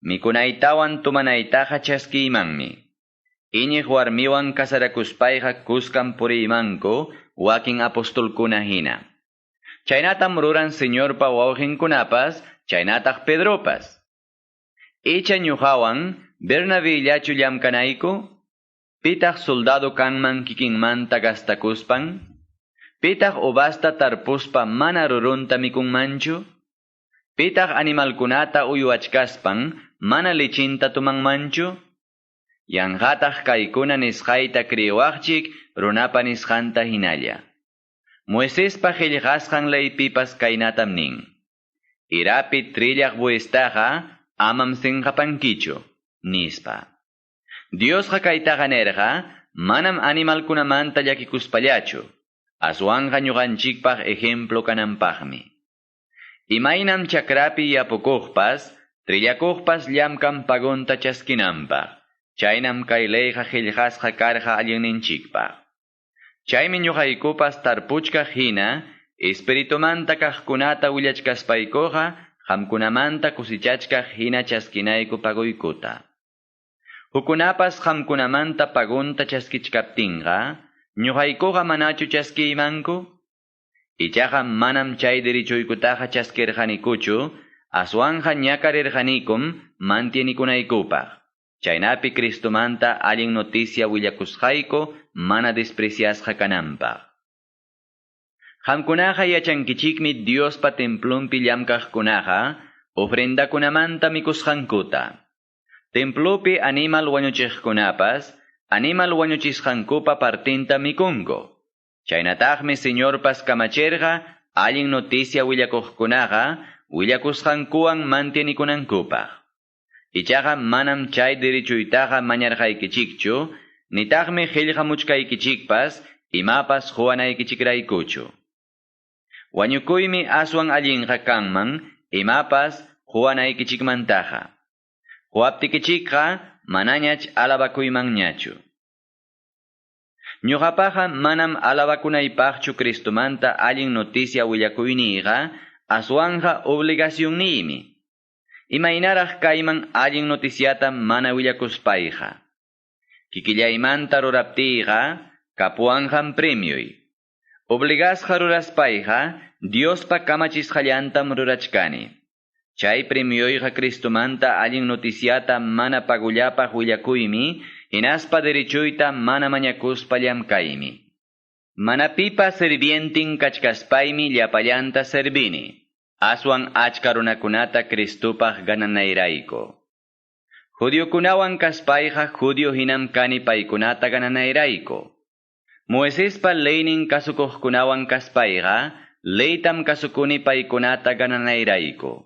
Mikunaytawan tumanaytaqa chaskiymanmi. Iñiq warmiwan kasarakuspayqa kuskan puriymanku wakin apostolkuna hina. Chaynatam ruran señorpa wawqinkunapas, chaynataq Pedropas. Icha ñuqawan Bernabillachu llamkanayku? Pitaq soldado kanman kikinmanta gastakuspan? Pitaq ubasta tarpuspa mana rurunta mikunmanchu? Pitaq animalkunata uywachkaspan mana lichinta tumanmanchu? Yanqataq kaykuna nisqayta kriwaqchik runapa nisqanta hinalla. Moisespa qillqasqan laypipas kaynatam nin. Irapi trillaq buestaqa amam sinqapankichu, nispa. Diosqa kaytaqa nerqa manam animalkunamanta llakikuspallachu, aswanqa ñuqanchikpaq ejemplo kananpaqmi. Imaynam chakrapi yapukuqpas, Trillakuqpas llamkam pagunta chaskinanpaq. Chaynam kaylayqa qillqasqa karqa allinninchikpaq. Chaymi ñuqaykupas tarpuchkaq hina, espiritumanta kaqkunata willachkaspaykuqa, qamkunamanta kusichachkaq hina chaskinayku paguykuta. Hukunapas qamkunamanta pagunta chaskichkaptinqa, ñuqaykuqa manachu chaskiymanku? Ichaqa manam chay dirichuykutaqa chaskirqanikuchu, aswanja ñakarirqanikum mantienikunaykupaq. Chaynapi Cristumanta allin noticia willakusqayku mana despreciasqa kananpaq. Qamkunaqa yachankichikmi Diospa templumpi llamkaqkunaqa ofrendakunamanta mikusqankuta. Templupi animal wañuchiqkunapas animal wañuchisqankupa partinta mikunku. Chaynataqmi Señorpas kamachirqa allin noticia willakuqkunaqa willakusqankuwan mantienikunankupaq. Ichaqa manam chay dirichuytaqa mañarqaykichikchu, nitaqmi qillqamuchkaykichikpas imapas huwanaykichikraykuchu. Wañukuymi aswan allinqa kanman, imapas huwanaykichikmantaqa. Huwaptikichikqa manañach alabakuymanñachu. Ñuqapaqa manam alabakunaypaqchu Cristumanta allin noticia willakuyniyqa aswanja obligacionniymi. Imaynaraq kayman allin noticiata mana willakuspayqa. Kikillaymanta ruraptiyqa kapuanqan premiuy. Obligasqa ruraspayqa Diospa kamachisqallantam rurachkani. Chay premiuyqa Cristumanta allin noticiata mana pagullapaq willakuymi, hinaspa derichuyta mana mañakuspallam kaymi. Mana pipa sirvientin kachkaspaymi llapallanta servini. Aswan achka runakunata Cristupaq gananayrayku. Judiokunawan kaspayqa judio hinam kani paykunata gananayrayku. Moisespa leynin kasukuqkunawan kaspayqa leytam kasukuni paykunata gananayrayku.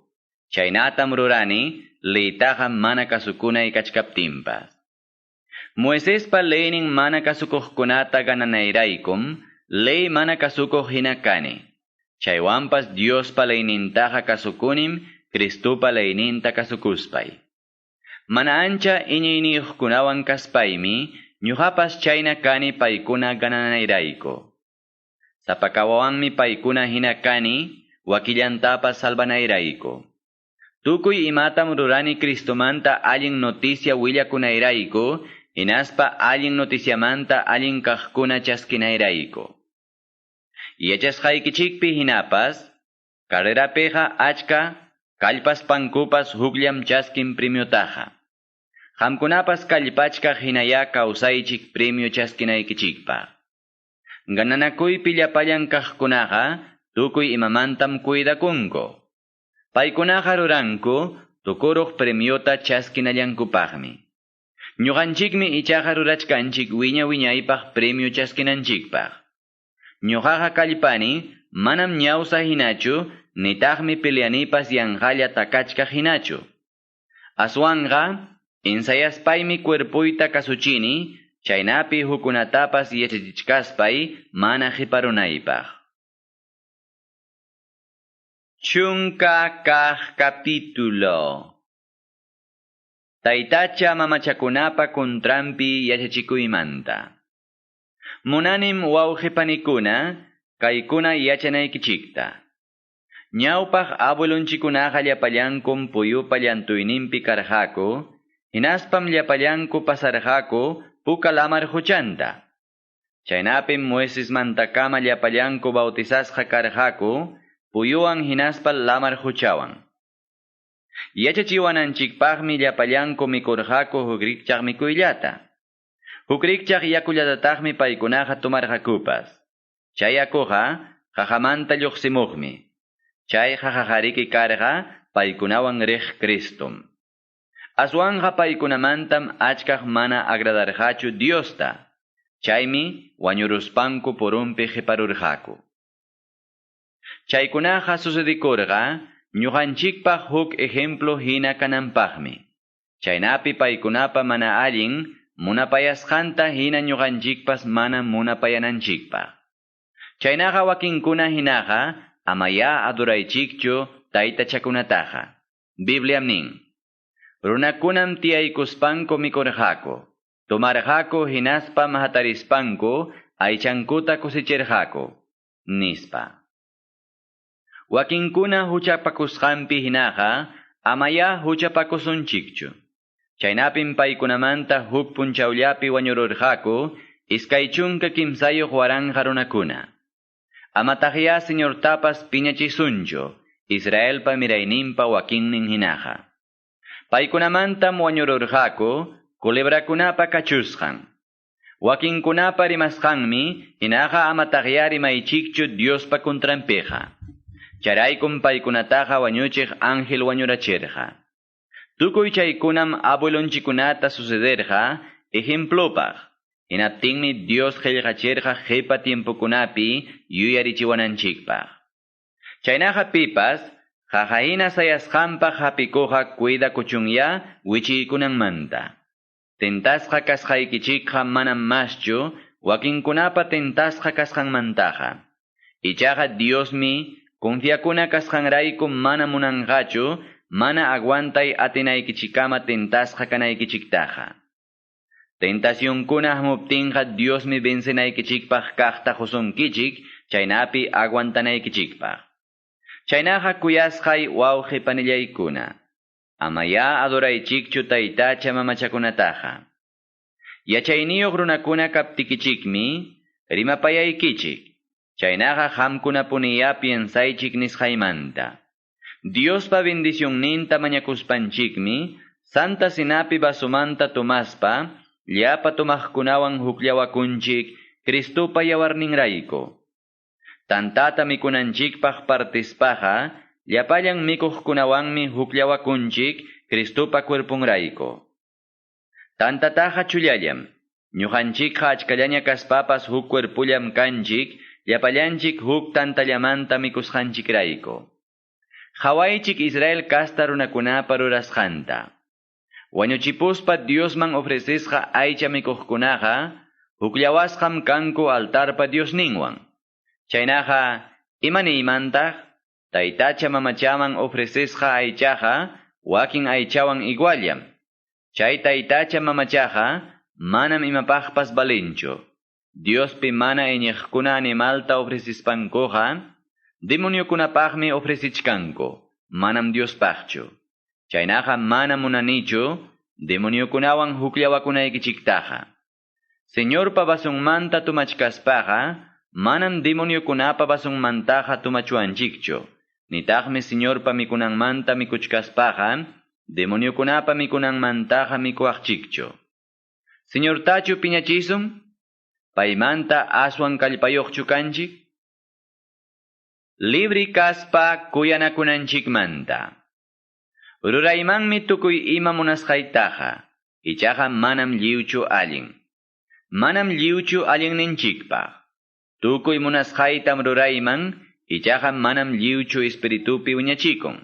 Chaynatam rurani leytaqa mana kasukunay kachkaptinpas. Moisespa leynin mana kasukuqkunata gananayraykum ley mana kasukuq hina kani. Chaywanpas Diospa leynintaqa kasukunim, Cristupa leyninta kasukuspay. Mana ancha iñiyniyuqkunawan kaspaymi, ñuqapas chayna kani paykuna gananayrayku. Sapakawawanmi paykuna hina kani, wakillantapas salvanayrayku. Tukuy imatam rurani Cristumanta allin noticia willakunayrayku, hinaspa allin noticiamanta allin kaqkuna chaskinayrayku. Yachasqaykichikpi hinapas, carrerapeqa achka, kallpaspankupas hukllam chaskin premiotaqa. Qamkunapas kallpachkaq hinaya kawsaychik premio chaskinaykichikpaq. Gananakuypi llapallan kaqkunaqa tukuy imamantam kuidakunku. Paykunaqa ruranku tukuruq premiota chaskinallankupaqmi. Ñuqanchikmi ichaqa rurachkanchik wiñaypaq premio chaskinanchikpaq. Ñuqaqa kallpani manam ñawsa hinachu, nitaqmi peleanipas yanqalla takachka hinachu. Aswanqa ensayaspaymi cuerpuyta kasuchini, chaynapi hukunatapas yachachichkaspay mana qiparunaypaq. Chunka kaq capítulo. Taytacha mamachakunapa kontrampi yachachikuymanta. Munanim wawqipanikuna, kaykuna yachanaykichikta. Ñawpaq abuelunchikunaqa llapallankum puyupa llantuyninpi karqaku, hinaspam llapallanku pasarqaku puka lamar huchanta. Chaynapim Moisesmantakama llapallanku bautizasqa karqaku, puyuwan hinaspal lamar huchawan. Yachachiwananchikpaqmi llapallanku mikurqaku hukrikchaq mikuyllata. Hukrikchaq yakullatataqmi paykunaqa tumarqakupas. Chay yakuqa qaqamanta lluqsimuqmi. Chay qaqaqariki karqa paykunawan riq Cristum. Aswanqa paykunamantam achkaq mana agradarqachu Diosta. Chaymi wañuruspanku purunpi qiparurqaku. Chaykunaqa sucedikurqa ñuqanchikpaq huk ejemplo hina kananpaqmi. Chaynapi paykunapa mana allin munapayasqanta hina ñuqanchikpas mana munapayananchikpaq. Chaynaqa wakinkuna hinaqa amaya aduraychikchu taytachakunataqa. Biblia nin. Runakunam tiyaykuspanko mikurqaku. Tumarqaku hinaspa mahatarispanko aychankuta kusichirqaku. Nispa. Wakinkuna huchapakusqanpi hinaqa amaya huchapakusunchikchu. Chaynapim paykunamanta huk punchawllapi wañururqaku iskay chunka kimsayuq waranja runakuna. Amataqya señortapas piñachisunchu Israelpa mirayninpa wakinnin hinaqa. Paykunamantam wañururqaku kulebrakunapa kachusqan. Wakinkunapa rimasqanmi hinaqa amataqya rimaychikchu Diospa contranpiqa. Charaykum paykunataqa wañuchiq ángel wañurachirqa. Tukuy chaykunam abuelonchikunata sucederqa ejemplopaq. Hinaptinmi Dios qillqachirqa qipa tiempokunapi yuyarichiwananchikpaq. Chaynaqa pipas qaqahina sayasqanpaq hapikuqa cuida kuchunya wichiykunanmanta. Tentasqa kasqaykichikqa manam maschu wakinkunapa tentasqa kasqanmantaqa. Ichaqa Diosmi confiakuna kasqanrayku mana munanqachu mana aguantay atinaykichikama tentasqa kanaykichiktaqa. Tentacionkuna hamuptinqa Diosmi vencenaykichikpaq kaqta qusunkichik chaynapi aguantanaykichikpaq. Chaynaqa kuyasqay wawqi panillaykuna. Amaya adoraychikchu taytacha mamachakunataqa. Yachayniyuq runakuna kaptikichikmi rimapayaykichik. Chaynaqa qamkuna puniya piensaychik nisqaymanta. Diospa bendicionninta mañakuspanchikmi Santa Sinapi basumanta tumaspa llapa tumaqkunawan hukllawakunchik Cristupa yawarninrayku. Tantata mikunanchikpaq partispaqa llapallan mikuqkunawanmi hukllawakunchik Cristupa cuerpunrayku. Tantataqa chullallam. Ñuqanchikqa achkallaña kaspapas huk cuerpullam kanchik llapallanchik huk tantallamanta mikusqanchikrayku. Hawaychik Israel kasta runakunapa rurasqanta. Wañuchipuspa Diosman ofrecisqa aycha mikuqkunaqa hukllawasqam kanku altarpa Diosninwan. Chaynaqa imaniymantaq taytacha mamachaman ofrecisqa aychaqa wakin aychawan iguallam. Chay taytacha mamachaqa manam imapaqpas balinchu. Diospi mana iñiqkuna animalta ofrecispankuqa demoniokunapaqmi ofrecichkanku, manam Diospaqchu. Chaynaqa manam munanichu demoniokunawan hukllawakunaykichiktaqa. Señorpa basunmanta tumachkaspaqa manam demoniokunapa basunmantaqa tumachuanchikchu. Nitaqmi Señorpa mikunanmanta mikuchkaspaqa demoniokunapa mikunanmantaqa mikuaqchikchu. Señortachu piñachisun? Paymanta aswan kallpayuqchu kanchik? Libri kaspa kuyanakunanchikmanta. Ruraymanmi tukuy ima munasqaytaqa, ichaqa manam lliwchu allin. Manam lliwchu allin ninchikpaq. Tukuy munasqaytam rurayman, ichaqa manam lliwchu espiritupi wiñachikun.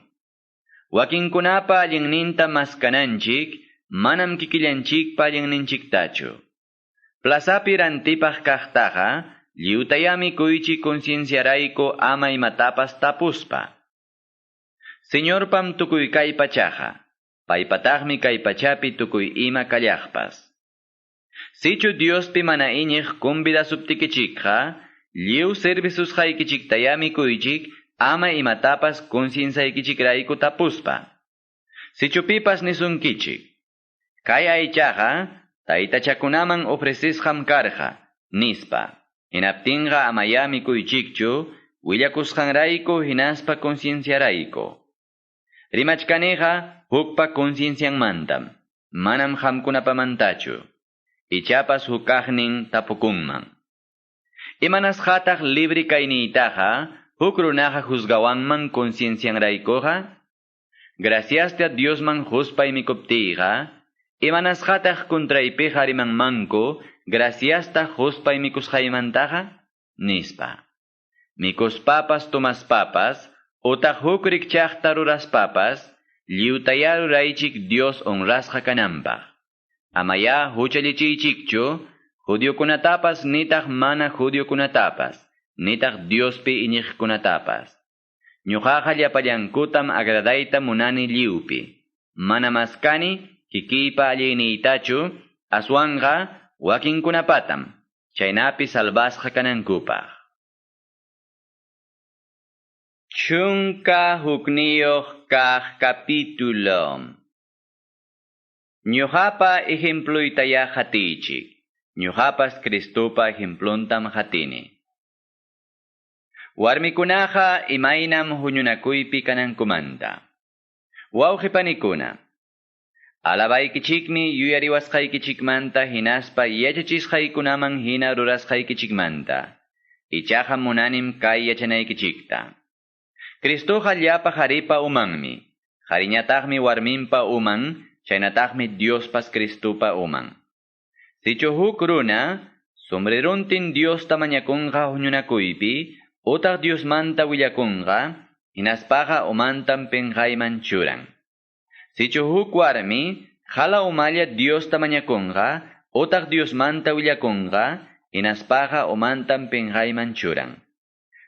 Wakinkunapa allinninta maskananchik, manam kikillanchikpa allinninchiktachu. Plazapi rantipaq kaqtaqa, lliwtayami kuychi concienciarayku ama imatapas tapuspa. Señorpam tukuy kay pachaqa, paypataqmi kay pachapi tukuy ima kallaqpas. Sichu Diospi mana iñiq convidasuptikichikqa, lliw servisusqaykichiktayami kuychik ama imatapas concienciaykichikrayku tapuspa. Sichupipas nisunkichik, kay aychaqa taytachakunaman ofrecisqam karqa, nispa. Hinaptinqa amayami kuychikchu, willakusqanrayku hinaspa concienciarayku. Rimachkaniqa hukpa conciencianmantam, manam qamkunapamantachu. Ichapas hukaqnin tapukunman. Imanasqataq libri kayniytaqa huk runaqa juzgawanman conciencianraykuqa? Graciasta Diosman huspay mikuptiyqa, imanasqataq contraypiqa rimanmanku graciasta huspay mikusqaymantaqa? Nispa. Mikuspapas tumaspapas, utaq huk rikchaqta ruraspapas, lliwtaya ruraychik Dios honrasqa kananpaq. Amaya huchallichiychikchu, judiokunatapas nitaq mana judiokunatapas, nitaq Diospi iñiqkunatapas. Ñuqaqa llapallankutam agradayta munani lliwpi. mana maskani kikipa alliniytachu aswanga wakinkunapatam chaynapi salvasqa kanankupaq. Chunka hukniyuq kaq capítulo. Ñuqapa ejempluytaya hatichik. Ñuqapas Cristupa ejempluntam hatini. Warmikunaqa imaynam huñunakuypi kanankumanta. Wawqipanikuna, alabaykichikmi yuyariwasqaykichikmanta hinaspa yachachisqaykunaman hina rurasqaykichikmanta. Ichaqa munanim kay yachanaykichikta. Cristuqa llapa qharipa umanmi. Qhariñataqmi warminpa uman, chaynataqmi Diospas Cristupa uman. Sichu huk runa, sombreruntin Dios tamañakunqa huñunakuypi, utaq Diosmanta willakunqa, hinaspaqa umantam penqayman churan. Sichu huk warmi, hala umalla Dios tamañakunqa, utaq Diosmanta willakunqa, hinaspaqa umantam penqayman churan.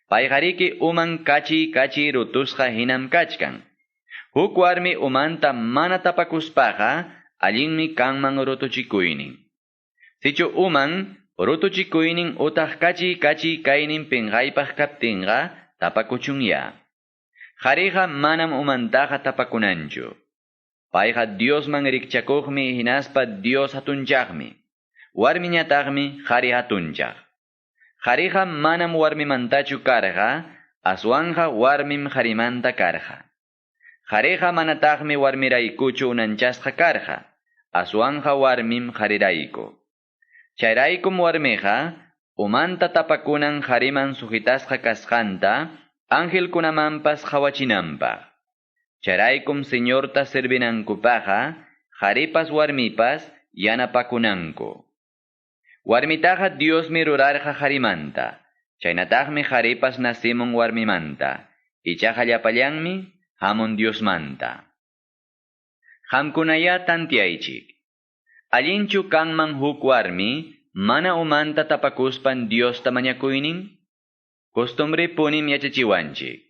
Payqariki uman kachi rutusqa hinam kachkan. Huk warmi umanta mana tapakuspaqa, allinmi kanman rutuchikuynin. Sichu uman, rutuchikuynin utaq kachi kaynin penqaypaq kaptinqa, tapakuchunya. Qhariqa manam umantaqa tapakunanchu. Payqa Diosman rikchakuqmi hinaspa Dios hatunchaqmi. Warmiñataqmi qhari hatunchaq. Qhariqa manam warmimantachu karqa, aswanja warmim qharimanta karqa. Qhariqa manataqmi warmiraykuchu unanchasqa karqa, aswanja warmim qharirayku. Chayraykum warmiqa, umanta tapakunan qhariman sujitasqa kasqanta, angelkunamanpas qhawachinanpaq. Chayraykum Señorta servinankupaqqa, qharipas warmipas yanapakunanku. Warmitaqa Diosmi rurarqa qharimanta, chaynataqmi qharipas nasimun warmimanta, ichaqa llapallanmi hamun Diosmanta. Qamkunaya tantiaychik. Allinchu kanman huk warmi, mana umanta tapakuspan Dios tamañakuynin? Costumbre punim yachachiwanchik.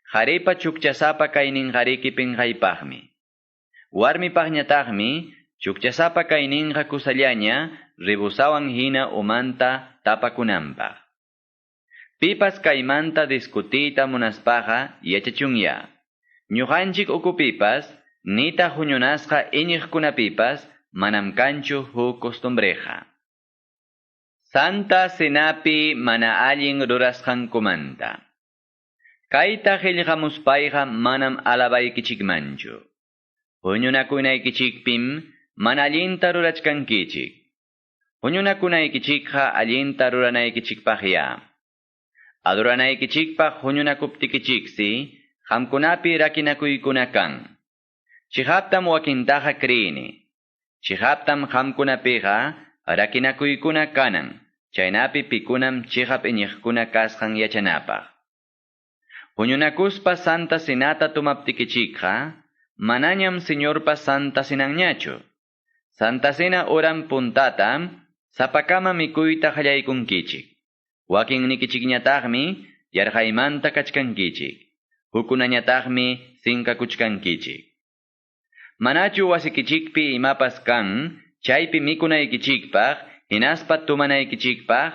Qharipa chukchasapa kaynin qhariki penqaypaqmi. Warmipaqñataqmi, chukchasapa kayninqa kusallaña, ribusawan hina umanta tapakunanpaq. Pipas kaymanta diskutiyta munaspaqa yachachunya. Ñuqanchik ukupipas, nita huñunasqa iñiqkunapipas, manam kanchu huk costumbreja. Santa Cenapi mana allin rurasqankumanta. Kayta qillqamuspayqa manam alabaykichikmanchu. Huñunakunaykichikpim mana allinta rurachkankichik. Huñunakunaykichikqa allinta ruranaykichikpaqya. Aduranaykichikpaq huñunakuptikichiksi, qamkunapi rakinakuykuna kan. Chihaptam wakintaqa kriini. Chihaptam qamkunapiqa rakinakuykuna kanan, chaynapi pikunam chihap iñiqkuna kasqan yachanapaq. Huñunakuspa Santa Cenata tumaptikichikqa, manañam Señorpa Santa Cenanñachu. Santa Cena oran puntatam, sapakama mikuyta qallaykunkichik. Wakinnikichikñataqmi, yarqaymanta kachkankichik. Hukunañataqmi sinkakuchkankichik. Manachu wasikichikpi imapas kan, chaypi mikunaykichikpaq, hinaspa tumanaykichikpaq,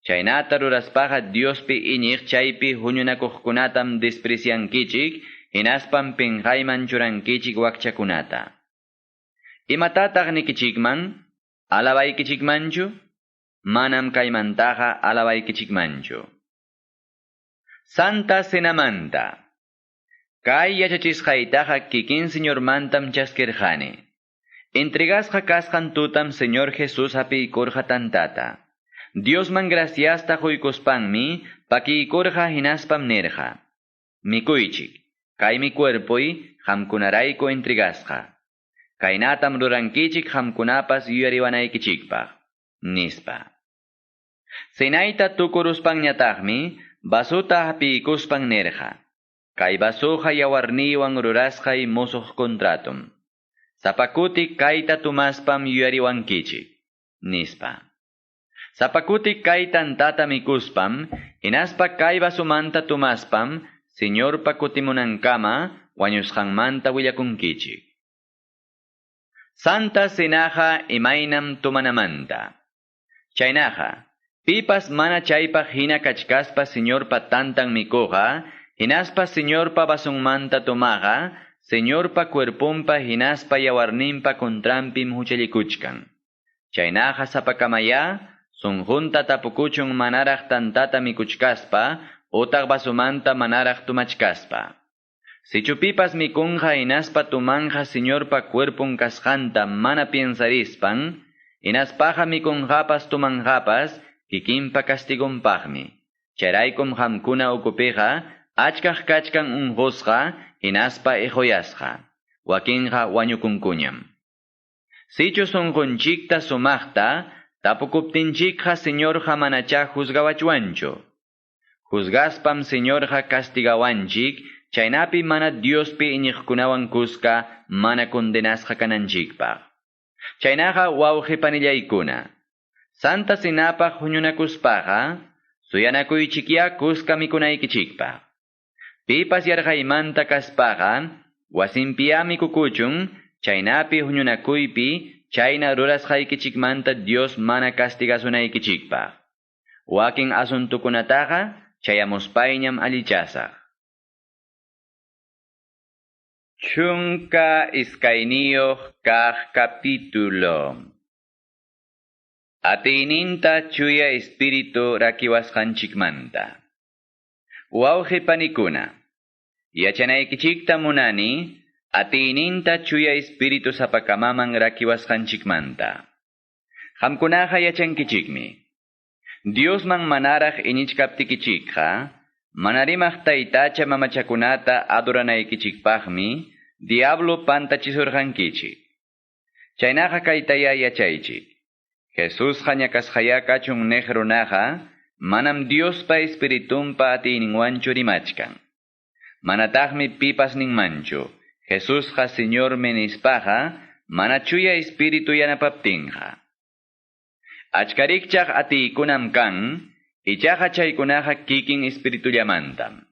chaynata ruraspaqa Diospi iñiq chaypi huñunakuqkunatam despreciankichik, hinaspam penqayman churankichik wakchakunata. Imatataq nikichikman, alabaykichikmanchu, manam kaymantaqa alabaykichikmanchu. Santa Cenamanta. Kay yachachisqaytaqa kikin Señormantam chaskirqani. Entregasqa kasqan tutam Señor Jesús hapiykurqa tantata. Diosman graciasta quykuspanmi pakiykurqa hinaspam nirqa. Mikuychik, kay mi cuerpoy qamkunarayku entregasqa. Kaynatam rurankichik qamkunapas yuyariwanaykichikpaq, nispa. Senayta tukuruspanñataqmi basuta hapiykuspan nirqa. Kay basuqa yawarniwan rurasqay musuq kontratum. Sapakutik kayta tumaspam yuyariwankichik, nispa. Sapakutik kay tantata mikuspam, hinaspa kay basumanta tumaspam, Señor pakutimunankama, wañusqanmanta willakunkichik. Santa Cenaqa imaynam tumanamanta. Chaynaqa, pipas mana chaypaq hina kachkaspa señorpa tantan mikuqa, hinaspa señorpa basunmanta tomaqa, señorpa cuerpunpa hinaspa yawarninpa contrampim huchallikuchkan. Chaynaqa sapakamaya, sunjunta tapukuchun manaraq tantata mikuchkaspa, utaq basumanta manaraq tumachkaspa. Sichupipas mikunqa hinaspa tumanja señorpa cuerpun kasqanta mana piensarispan, hinaspaqa mikunqapas tumanqapas, kikinpa castigunpaqmi. Chayraykum hamkuna ukupiqa, achkaq kachkan unqusqa, hinaspa ejoyasqa. Wakinqa wañukunkuñam. Sichu sunqunchikta sumaqta, tapukuptinchikqa señorqa manacha juzgawachwanchu. Juzgaspam señorqa castigawanchik, chaynapi mana Diospi iñiqkunawan kuska mana condenasqa kananchikpaq. Chaynaqa wawqipanillaykuna. Santa Cenapaq huñunakuspaqa, suyanakuychikya kuska mikunaykichikpaq. Pipas yarqaymanta kaspaqa, wasinpiyami kukuchun, chaynapi huñunakuypi, chayna rurasqaykichikmanta Dios mana castigasunaykichikpaq. Wakin asuntukunataqa, chayamuspayñam allichasaq. Chunka iskayniyuq kaq capítulo. Atiyninta chuya espiritu rakiwasqanchikmanta. Wawqipanikuna, yachanaykichikta munani, atiyninta chuya espiritu sapakamaman rakiwasqanchikmanta. Qamkunaqa yachankichikmi. Diosman manaraq iñichkaptikichikqa, manarimaq taytacha mamachakunata adoranaykichikpaqmi, diablo pantachisurqankichik. Chaynaqa kaytaya yachaychik. Jesusqa ñakasqaya kachun neq runaqa, manam Diospa espiritumpa atiyninwanchu rimachkan. Manataqmi pipas ninmanchu, Jesusqa Señor menispaqa, mana chuya espiritu yanapaptinqa. Achkarikchaq atiykunam kan, ichaqa chaykunaqa kikin espiritullamantam.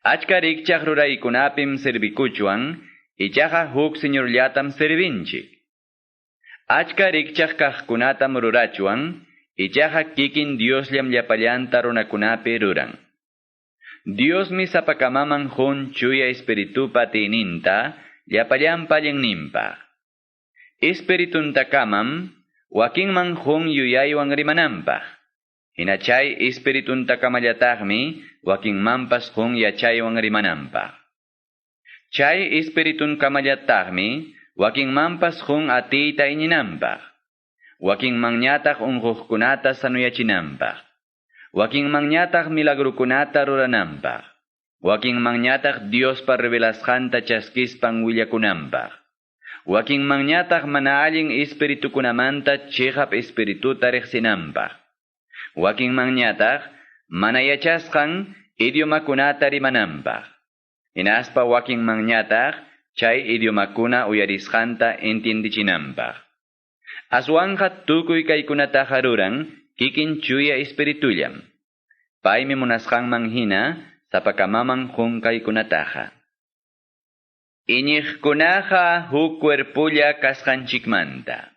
Achkarikchaq ruraykunapim servikuchwan, ichaqa huk señorllatam servinchik. Achkarikchaq kaqkunatam rurachwan, ichaqa kikin Diosllam llapallanta runakunapi ruran. Diosmi sapakamaman jun chuya espiritupa atiyninta, llapallan pallinninpaq. Espirituntakamam, wakinman jun yuyaywan rimananpaq. Hinachay espirituntakamallataaqmi, wakinmanpas jun yachaywan rimananpaq. Chay espiritunkamallataqmi, wakinmanpas jun atiyta iñinanpaq. Wakinmanñataq unquqkunata sanuyachinanpaq. Wakinmanñataq milagrukunata rurananpaq. Wakinmanñataq Diospa revelasqanta chaskispan willakunanpaq. Wakinmanñataq mana allin espiritukunamanta chihap espirituta riqsinanpaq. Wakinmanñataq mana yachasqan idiomakunata rimananpaq. Hinaspa wakinmanñataq chay idiomakuna uyarisqanta entiendichinanpaq. Aswanqa tukuy kaykunataqa ruran kikin chuya espiritullam. Paymi munasqanman hina sapakamaman jun kaykunataqa. Iñiqkunaqa huk cuerpulla kasqanchikmanta.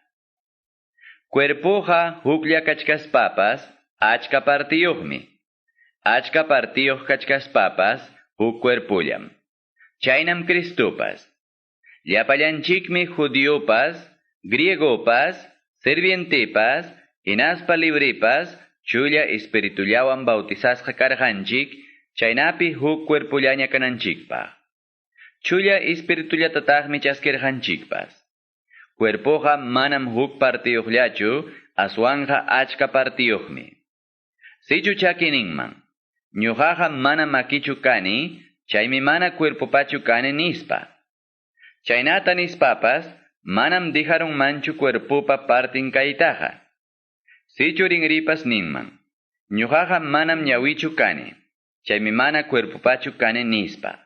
Cuerpuqa huklla kachkaspapas achka partiyuqmi. Achka partiyuq kachkaspapas huk cuerpullam. Chaynam Cristupas. Llapallanchikmi judiopas, griegopas, servientepas, hinaspa librepas, chulla espiritullawan bautizasqa karqanchik, chaynapi huk cuerpullaña kananchikpaq. Chulla espiritullatataqmi chaskirqanchikpas. Cuerpoqa manam huk partiyuqllachu, aswanqa achka partiyuqmi. Sichu chakininman, ñuqaqa mana makichu kani, chaymi mana cuerpopachu kani nispa. Chaynata nispapas, manam dijarunmanchu cuerpupa partin kaytaqa. Sichu rinripas ninman, ñuqaqa manam ñawichu kani, chaymi mana cuerpopachu kani nispa.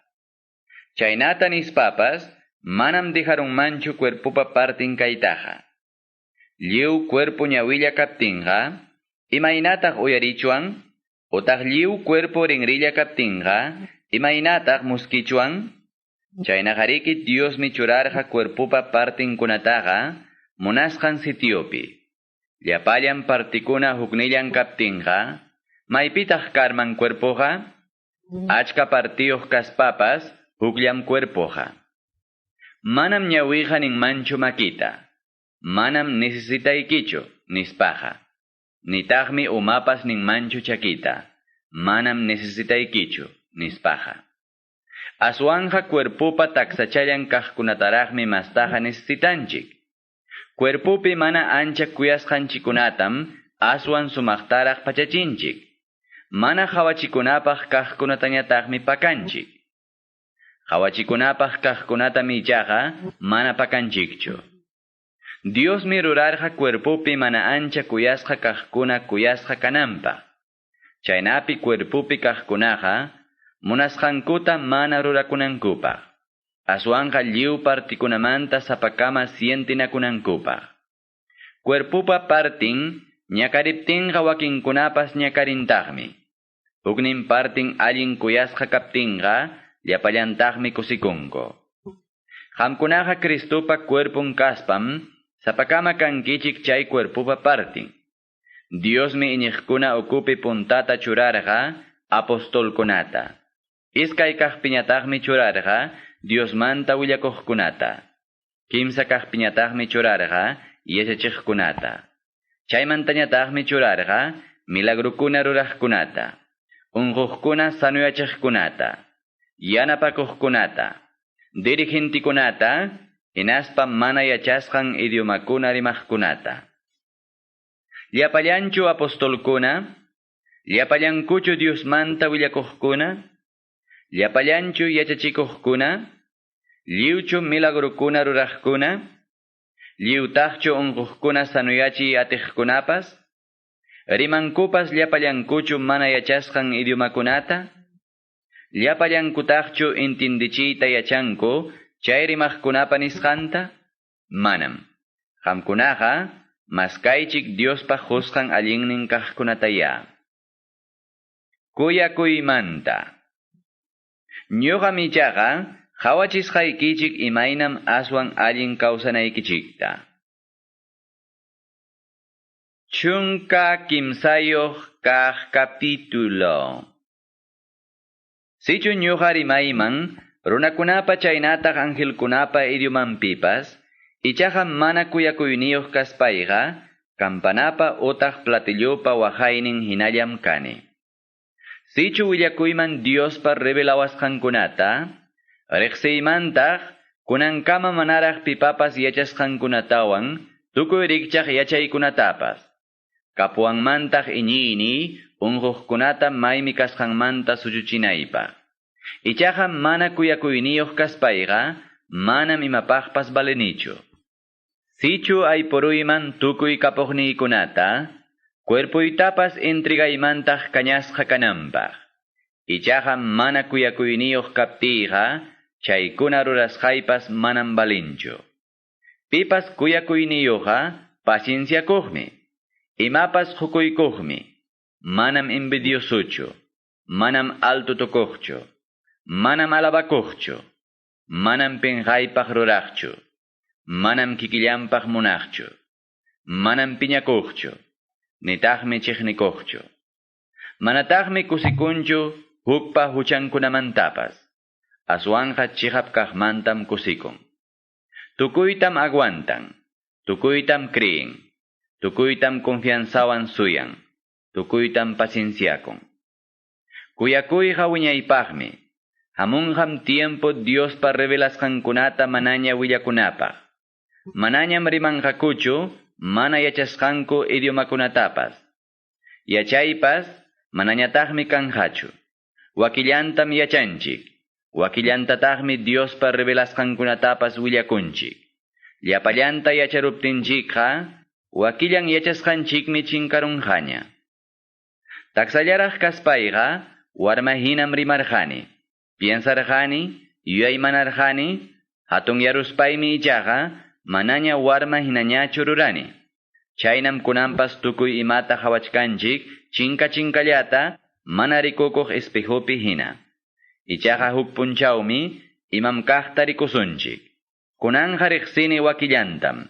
Chaynata nispapas, manam dijarunmanchu cuerpupa partin kaytaqa. Lliw cuerpo ñawilla kaptinqa, imaynataq uyarichuan, utaq lliw cuerpo rinrilla kaptinqa, imaynataq muskichuan. Chaynahariki Dios mi churarja cuerpupa partin kunataga, monasjan sitiopi. Llapallan partikuna huknillan kaptinja, maipitaq karman cuerpoja, achka partiyuq kaspapas, hukllam cuerpoja. Manam ñawija manchu makita, manam necesitaykichu nispaja. Nitaqmi umapas manchu chakita, manam necesitaykichu nispaja. Aswanja cuerpupa taksachallan kaqkunataraqmi mastaja necesitanchik. Cuerpupi mana ancha kuyasqanchikunatam aswan sumaqtaraq pachachinchik. Mana hawachikunapaq kaqkunatañataqmi pakanchik. Hawachikunapaq kaqkunatami ichaqa mana pakanchikchu. Dios mi rurarqa cuerpupi mana ancha kuyasqa kaqkuna kuyasqa kananpaq. Chaynapi cuerpupi kaqkunaqa munasqankuta mana rurakunankupaq. Aswanja lliw partikunamanta sapakama sientinakunankupaq. Cuerpupa partin ñakariptinqa wakinkunapas ñakarintaqmi. Huknin partin allin kuyasqa kaptinqa llapallantaqmi kusikunku. Qamkunaqa Cristupa cuerpun kaspam sapakama kankichik chay cuerpupa partin. Diosmi iñiqkuna ukupi puntata churarqa apostolkunata. Iskay kaqpiñataqmi churarqa Diosmanta willakuqkunata. Kimsa kaqpiñataqmi churarqa yachachiqkunata. Chaymantañataqmi churarqa milagrukuna ruraqkunata. Unquqkuna sanuyachiqkunata. Yanapakuqkunata. Dirigentikunata hinaspa mana yachasqan idiomakuna rimaqkunata. Llapallanchu apostolkuna, llapallankuchu Diosmanta willakuqkuna, llapallanchu yachachikuqkuna, lliwchu milagrukuna ruraqkuna, lliwtaqchu unquqkuna sanuyachi atiqkunapas, rimankupas llapallankuchu mana yachasqan idiomakunata, llapallankutaqchu intindichiyta yachanku chay rimaqkunapa nisqanta, manam. Qamkunaqa maskaychik Diospa husqan allinnin kaqkunataya. Kuyakuymanta. Ñuqa michaqa hawachisqaykichik imaynam aswan allin kawsanaykichikta. Chunka kimsayuq kaq capítulo. Sichu ñuqa rimayman runakunapa chaynataq angelkunapa idiomanpipas, ichaqa mana kuyakuyniyuq kaspayqa, kampanapa utaq platillupa waqaynin hinallam kani. Sichu willakuyman Diospa revelawasqankunata, riqsiymantaq kunankama manaraq pipapas yachasqankunatawan, tukuy rikchaq yachaykunatapas. Kapuanmantaq iñini, unquqkunata maymi kasqanmanta suchuchinaypaq. Ichaqa mana kuyakuyniyuq kaspayqa, manam imapaqpas balenichu. Sichu aypuruyman tukuy kapuqniykunata, cuerpuytapas entregaymantaq kañasqa kananpaq. Ichaqa mana kuyakuyniyuq kaptiyqa, chaykuna rurasqaypas manam balinchu. Pipas kuyakuyniyuqa, pacienciakuqmi. Imapas hukuykuqmi. Manam envidiosuchu. Manam altutukuqchu. Manam alabakuqchu. Manam penqaypaq ruraqchu. Manam kikillanpaq munaqchu. Manam piñakuqchu. Nitaqmi chiqnikuqchu. Manataqmi kusikunchu hukpa huchankunamantapas. Aswanja chiqap kaqmantam kusikun. Tukuytam aguantan. Tukuytam kriin. Tukuytam confianzawan suyan. Tukuytam pacienciakun. Kuyakuyqa wiñaypaqmi. Hamunqam tiempo Diospa revelasqankunata manaña willakunapaq. Manañam rimanqakuchu, mana yachasqanku idiomakunatapas. Yachaypas, manañataqmi kanqachu. Wakillantam yachanchik. Wakillantataqmi Diospa revelasqankunatapas willakunchik. Llapallanta yacharuptinchikqa, wakillan yachasqanchikmi chinkarunqaña. Taksallaraq kaspayqa, warma hinam rimarqani. Piensarqani, yuyaymanarqani, hatun yaruspaymi ichaqa, manaña warma hinañachu rurani. Chaynam kunanpas tukuy imata hawachkanchik, chinkallata, mana rikukuq espejupi hina. Ichaqa huk punchawmi, imam kaqta rikusunchik. Kunanja riqsini wakillantam.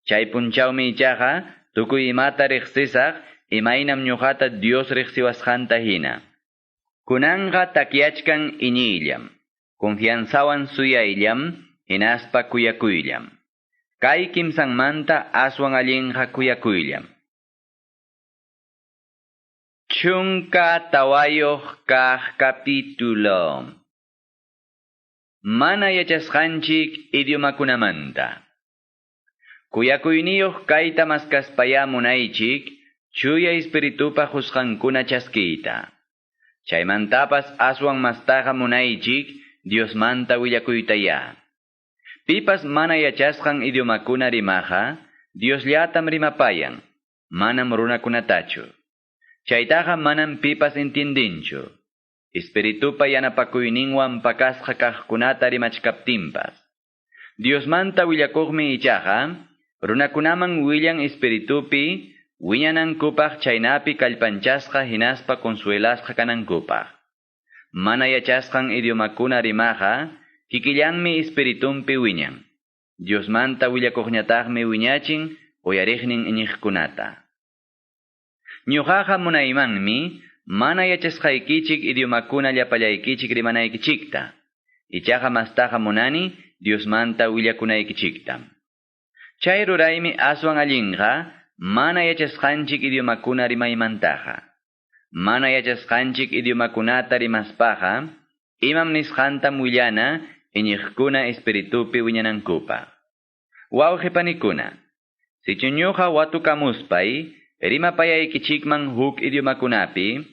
Chay punchawmi ichaqa tukuy imata riqsisaq imaynam ñuqata Dios riqsiwasqanta hina. Kunanja takyachkan iñiyllam. Confianzawan suyayllam hinaspa kuyakuyllam. Kay kimsanmanta aswan allinqa kuyakuyllam. Chunka tawayoq kaq capítulo. Mana yachasqanchik idiomakunamanta. Kuyakuyniyuq kayta maskaspayamunaychik, chuya espiritupa husqankuna chaskiyta. Chaymantapas aswan mastaqa munaychik, Diosmanta willakuytaya. Pipas mana yachasqan idiomakuna rimaqa, Diosllatam rimapayan, manam runakunatachu. Chaytaqa manam pipas entiendinchu. Espiritupa yanapakuyninwan pakasqa kaqkunata rimachkaptinpas. Diosmanta willakuqmi ichaqa, runakunaman willan espiritupi, wiñanankupaq chaynapi kallpanchasqa hinaspa consuelasqa kanankupaq. Mana yachasqan idiomakuna rimaqa, kikillanmi espiritumpi wiñan. Diosmanta willakuqñataqmi wiñachin, uyariqnin iñiqkunata. Ñuqaqa munaymanmi, mana yachasqaykichik idiomakuna llapallaykichik rimanaykichikta. Ichaqa mastaqa munani, Diosmanta willakunaykichikta. Chay ruraymi aswan allinqa, mana yachasqanchik idiomakuna rimaymantaqa. Mana yachasqanchik idiomakunata rimaspaqa, imam nisqantam willana, iñiqkuna espiritupi wiñanankupaq. Wawqipanikuna, sichuñuqa watukamuspay, rimapayaykichikman huk idiomakunapi,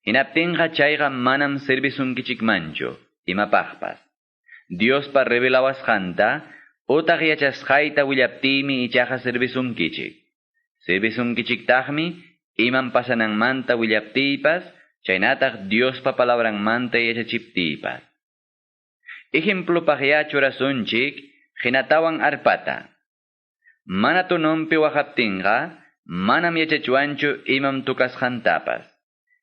hinaptinqa chayqa manam servisunkichikmanchu, imapaqpas. Diospa revelawasqanta, utaq yachasqayta willaptiymi ichaqa servisunkichik. Servisunkichiktaqmi, imam pasananmanta willaptiypas, chaynataq Diospa palabranmanta yachachiptiypas. Ejemplopaq churasunchik, hinatawan arpata. Mana tunumpi waqaptinqa, manam yachachuanchu imam tukasqantapas.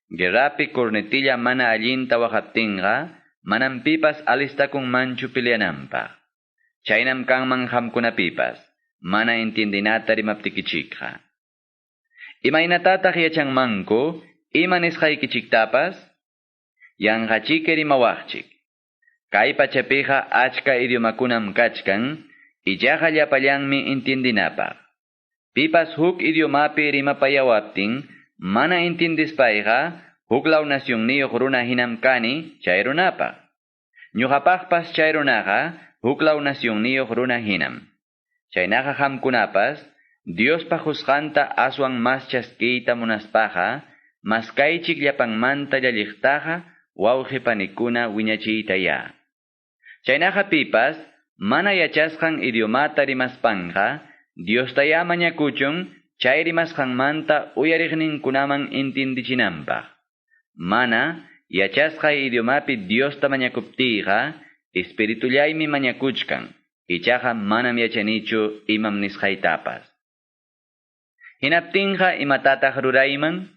Guerrapi cornetilla mana allinta waqaptinqa, manam pipas alistakun manchu peleananpaq. Chaynam kanman hamkunapipas, mana entiendinata rimaptikichikqa. Imaynatataq yachanmanku, ima nisqaykichiktapas, yanqachike rimawaqchik. Kay pachapiqa achka idiomakunam kachkan, ichaqa llapallanmi entiendinapaq. Pipas huk idiomapi rimapayawaptin, mana entiendispayqa, huklaw nasyonniyuq runa hinam kani, chay runapaq. Ñuqapaqpas chay runaqa, huklaw nasyonniyuq runa hinam. Chaynaqa hamkunapas, Diospa husqanta aswan mas chaskiyta munaspaqa, mas kaychik llapanmanta llalliqtaqa, wawqipanikuna wiñachiytaya. Chaynaqa pipas, mana yachasqan idiomata rimaspanqa, Diostaya mañakuchun, chay rimasqanmanta uyariqninkunaman entiendichinanpaq. Mana, yachasqay idiomapi Diosta mañakuptiyqa, espiritullaymi mañakuchkan, ichaqa manam yachanichu imam nisqaytapas. Hinaptinqa imatataq rurayman,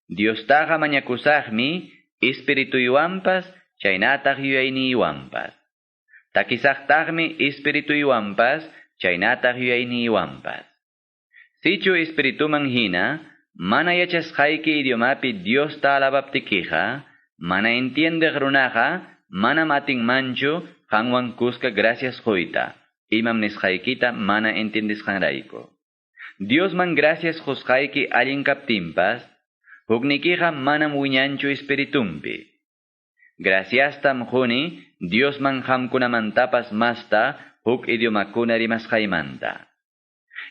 Diostaqa mañakusaqmi, espirituywanpas, chaynataq yuyayniywanpas. Takisaqtaqmi espirituywanpas, chaynataq yuyayniywanpas. Sichu espirituman hina, mana yachasqayki idiomapi Diosta alabaptikiqa, mana entiendeq runaqa, manam atinmanchu qanwan kuska gracias quyta, imam nisqaykita mana entiendisqanrayku. Diosman gracias qusqayki allin kaptinpas, huknikiqa manam wiñanchu espiritumpi. Graciastam huni, Diosman hamkunamantapas masta, huk idiomakuna rimasqaymanta.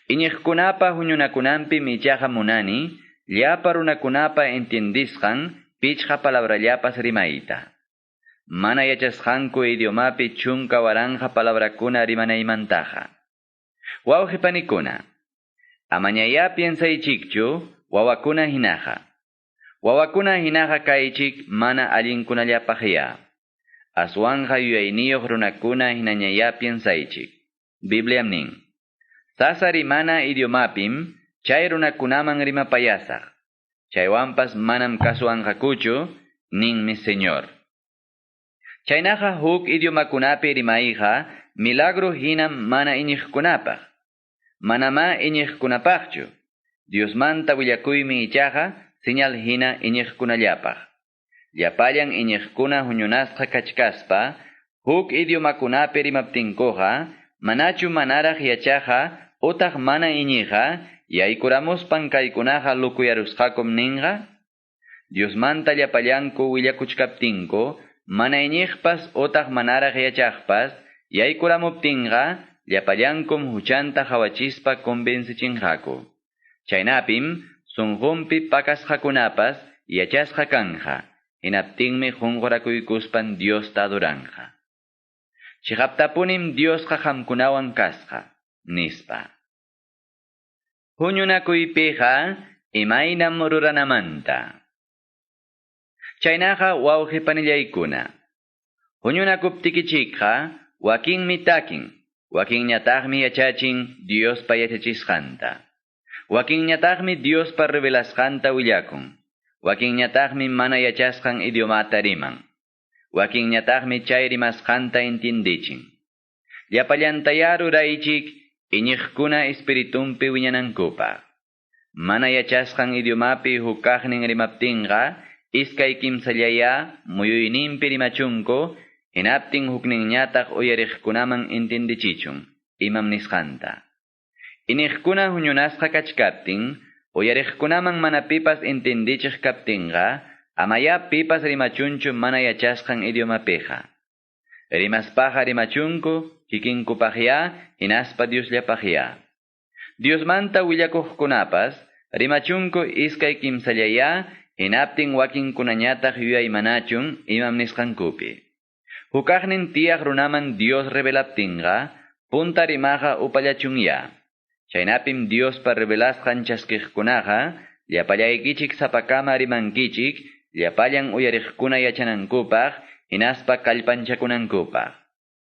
Iñiqkunapa huñunakunanpi michaqa munani, llapa runakunapa entiendisqan, pichqa palabrallapas rimayta. Mana yachasqanku idiomapi chunka waranja palabrakuna rimanaymantaqa. Wawqipanikuna, amañaya piensaychikchu, wawakuna hinaqa. Wawakuna hinaqa kaychik mana allinkunallapaqya. Aswanja yuyayniyuq runakuna hinañaya piensaychik. Bibliam nin. Sasari mana idiomapim, chay runakunaman rimapayasaq. Chaywanpas manam kasuanqakuchu, ninmi Señor. Chaynaqa huk idiomakunapi rimayqa milagro hinam mana iñiqkunapaq. Manama iñiqkunapaqchu. Diosmanta willakuymi ichaqa señal hina iñiqkunallapaq. Llapallan iñiqkuna huñunasqa kachkaspa huk idiomakunapi rimaptinkuqa manachu manaraq yachaqa utaq mana iñiqa yaykuramuspan kaykunaqa lukuyarusqakum ninqa? Diosmanta llapallanku willakuchkaptinku mana iñiqpas utaq manaraq yachaqpas yaykuramuptinqa llapallankum huchanta hawachispa convencichinqaku. Chaynapim sunqunpi pakasqakunapas yachasqa kanja. Hinaptinmi qunqurakuykuspan Diosta aduranja. Chiqaptapunim Diosqa qamkunawan kasqa, nispa. Huñunakuypiqa imaynam ruranamanta. Chaynaqa wawqipanillaykuna. Huñunakuptikichikqa wakinmi takin, wakinñataqmi yachachin Diospa yachachisqanta. Wakinñataqmi Diospa revelasqanta willakun. Wakinñataqmi mana yachasqan idiomata riman. Wakinñataqmi chay rimasqanta intindichin. Llapallantaya ruraychik iñiqkuna espiritumpi wiñanankupaq. Mana yachasqan idiomapi hukaqnin rimaptinqa iskay kimsallaya muyuyninpi rimachunku hinaptin hukninñataq uyariqkunaman intindichichun imam nisqanta. Iniqkuna huñunasqa kachkaptin uyariqkunaman mana pipas intindichiq kaptinqa amaya pipas rimachunchu mana yachasqan idiomapiqa. Rimaspaqa rimachunku kikinkupaqya hinaspa Diosllapaqya. Diosmanta willakuqkunapas rimachunku iskay kimsallaya hinaptin wakinkunañataq yuyaymanachun imam nisqankupi. Hukaqnin tiyaq runaman Dios revelaptinqa punta rimaqa upallachunya. Chaynapim Diospa revelasqan chaskiqkunaqa llapallaykichik sapakama rimankichik llapallan uyariqkuna yachanankupaq hinaspa kallpanchakunankupaq.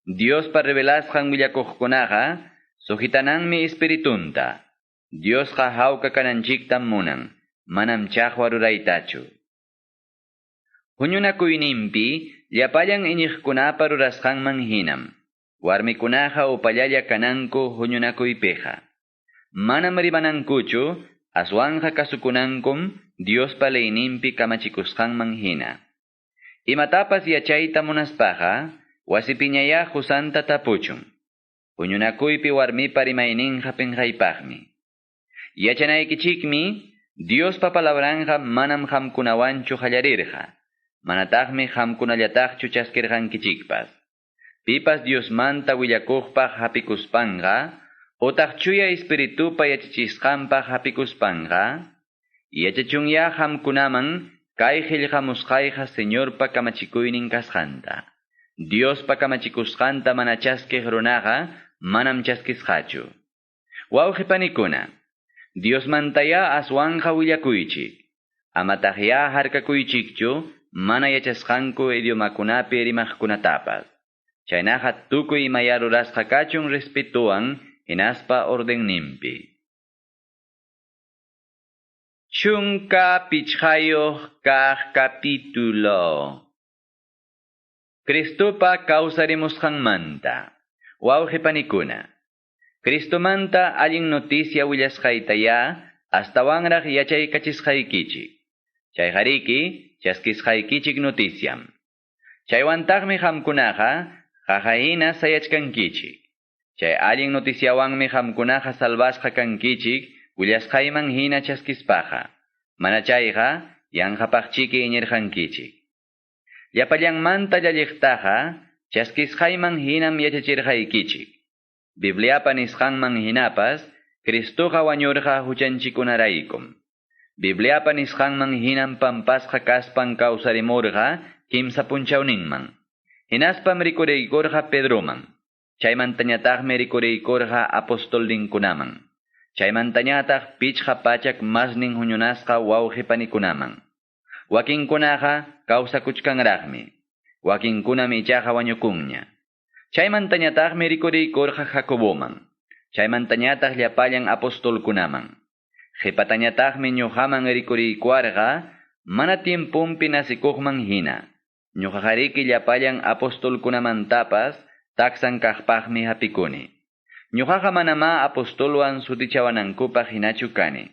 Diospa revelasqan willakuqkunaqa sujitananmi espiritunta. Diosqa hawka kananchiktam munan, manam chaqwa ruraytachu. Huñunakuyninpi llapallan iñiqkunapa rurasqanman hinam. Warmikunaqa upallalla kananku huñunakuypiqa. Manam rimanankuchu aswanja kasukunankum Diospa leyninpi kamachikusqanman hina. Imatapas yachayta munaspaqa wasipiñaya husanta tapuchun. Huñunakuypi warmipa rimayninqa penqaypaqmi. Yachanaykichikmi Diospa palabranja manam qamkunawanchu hallarirqa. Manataqmi qamkunallataqchu chaskirqankichikpas. Pipas Diosmanta willakuqpaq hapikuspanqa utaq chuya espiritupa yachachisqanpaq hapikuspanqa yachachunya qamkunaman kay qillqamusqayqa Señorpa kamachikuynin kasqanta. Diospa kamachikusqanta mana chaskiq runaqa manam chaskisqachu. Wawqipanikuna, Diosmantaya aswanja willakuychik. Amataqya harkakuychikchu mana yachasqanku idiomakunapi rimaqkunatapas. Chaynaqa tukuy imaya rurasqa kachun respetuan hinaspa ordenninpi. Chunka pichqayuq kaq capítulo. Cristopa kawsarimusqanmanta. Wawqipanikuna. Cristomanta allin noticia willasqaytaya astawanraq yachaykachisqaykichik. Chayqariki chaskisqaykichik noticiam. Chaywantaqmi qamkunaqa qaqayhina sayachkankichik. Chay allin noticiawanmi qamkunaqa salvasqa kankichik willasqayman hina chaskispaqa. Mana chayqa yanqapaqchiki iñirqankichik. Llapallanmanta llalliqtaqa chaskisqayman hinam yachachirqaykichik. Bibliapa nisqanman hinapas Cristoqa wañurqa huchanchikunaraykum. Bibliapa nisqanman hinam pampasqa kaspan kawsarimurqa kimsa punchawninman. Hinaspam rikuraykurqa Pedroman. Chaymantañataqmi rikuraykurqa apostolinkunaman. Chaymantañataq pichqa pachak masnin huñunasqa wawqipanikunaman. Wakinkunaqa kawsakuchkanraqmi. Wakinkunam ichaqa wañukunña. Chaymantañataqmi rikuraykurqa Jacoboman. Chaymantañataq llapallan apostolkunaman. Qhipatañataqmi ñuqaman rikuraykurqa mana tiempumpi nasikuqman hina. Ñuqaqariki llapallan apostolkunamantapas taksan kaqpaqmi hapikuni. Ñuqaqa manama apostolwan sutichawanankupaq hinachu kani.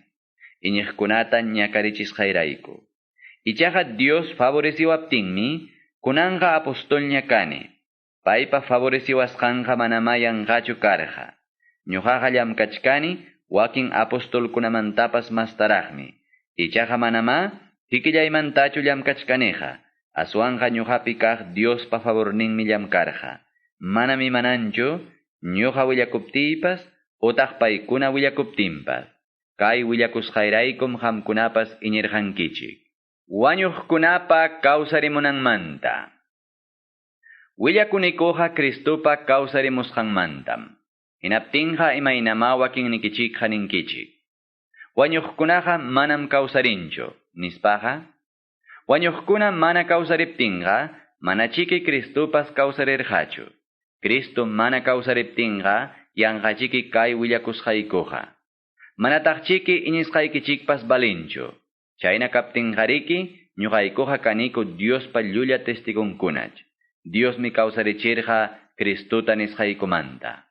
Iñiqkunata ñakarichishqayrayku. Ichaqa Dios favoreciwaptinmi kunanqa apostolña kani. Paypa favoreciwasqanqa manama yanqachu karqa. Ñuqaqa llamkachkani wakin apostolkunamantapas mastaraqmi. Ichaqa manama tikillaymantachu llamkachkaniqa. Aswanqa ñuqapi kaq Diospa favorninmi llamkarqa. Manami mananchu ñuqa willakuptiypas utaq paykuna willakuptinpas. Kay willakusqayraykum qamkunapas iñirqankichik. Wañuqkunapa kawsarimunanmanta. Willakunikuqa Cristupa kawsarimusqanmantam. Hinaptinqa imaynama wakinnikichikqa ninkichik. Wañuqkunaqa manam kawsarinchu, nispaqa. Wañuqkuna mana kawsariptinqa manachiki Cristupas kawsarirqachu. Cristo mana kawsariptinqa yanqachiki kay willakusqaykuqa. Manataqchiki iñisqaykichikpas balinchu. Chayna kaptinqariki ñuqaykuqa kaniku Diospa llulla testigunkunach. Diosmi kawsarichirqa Cristuta nisqaykumanta.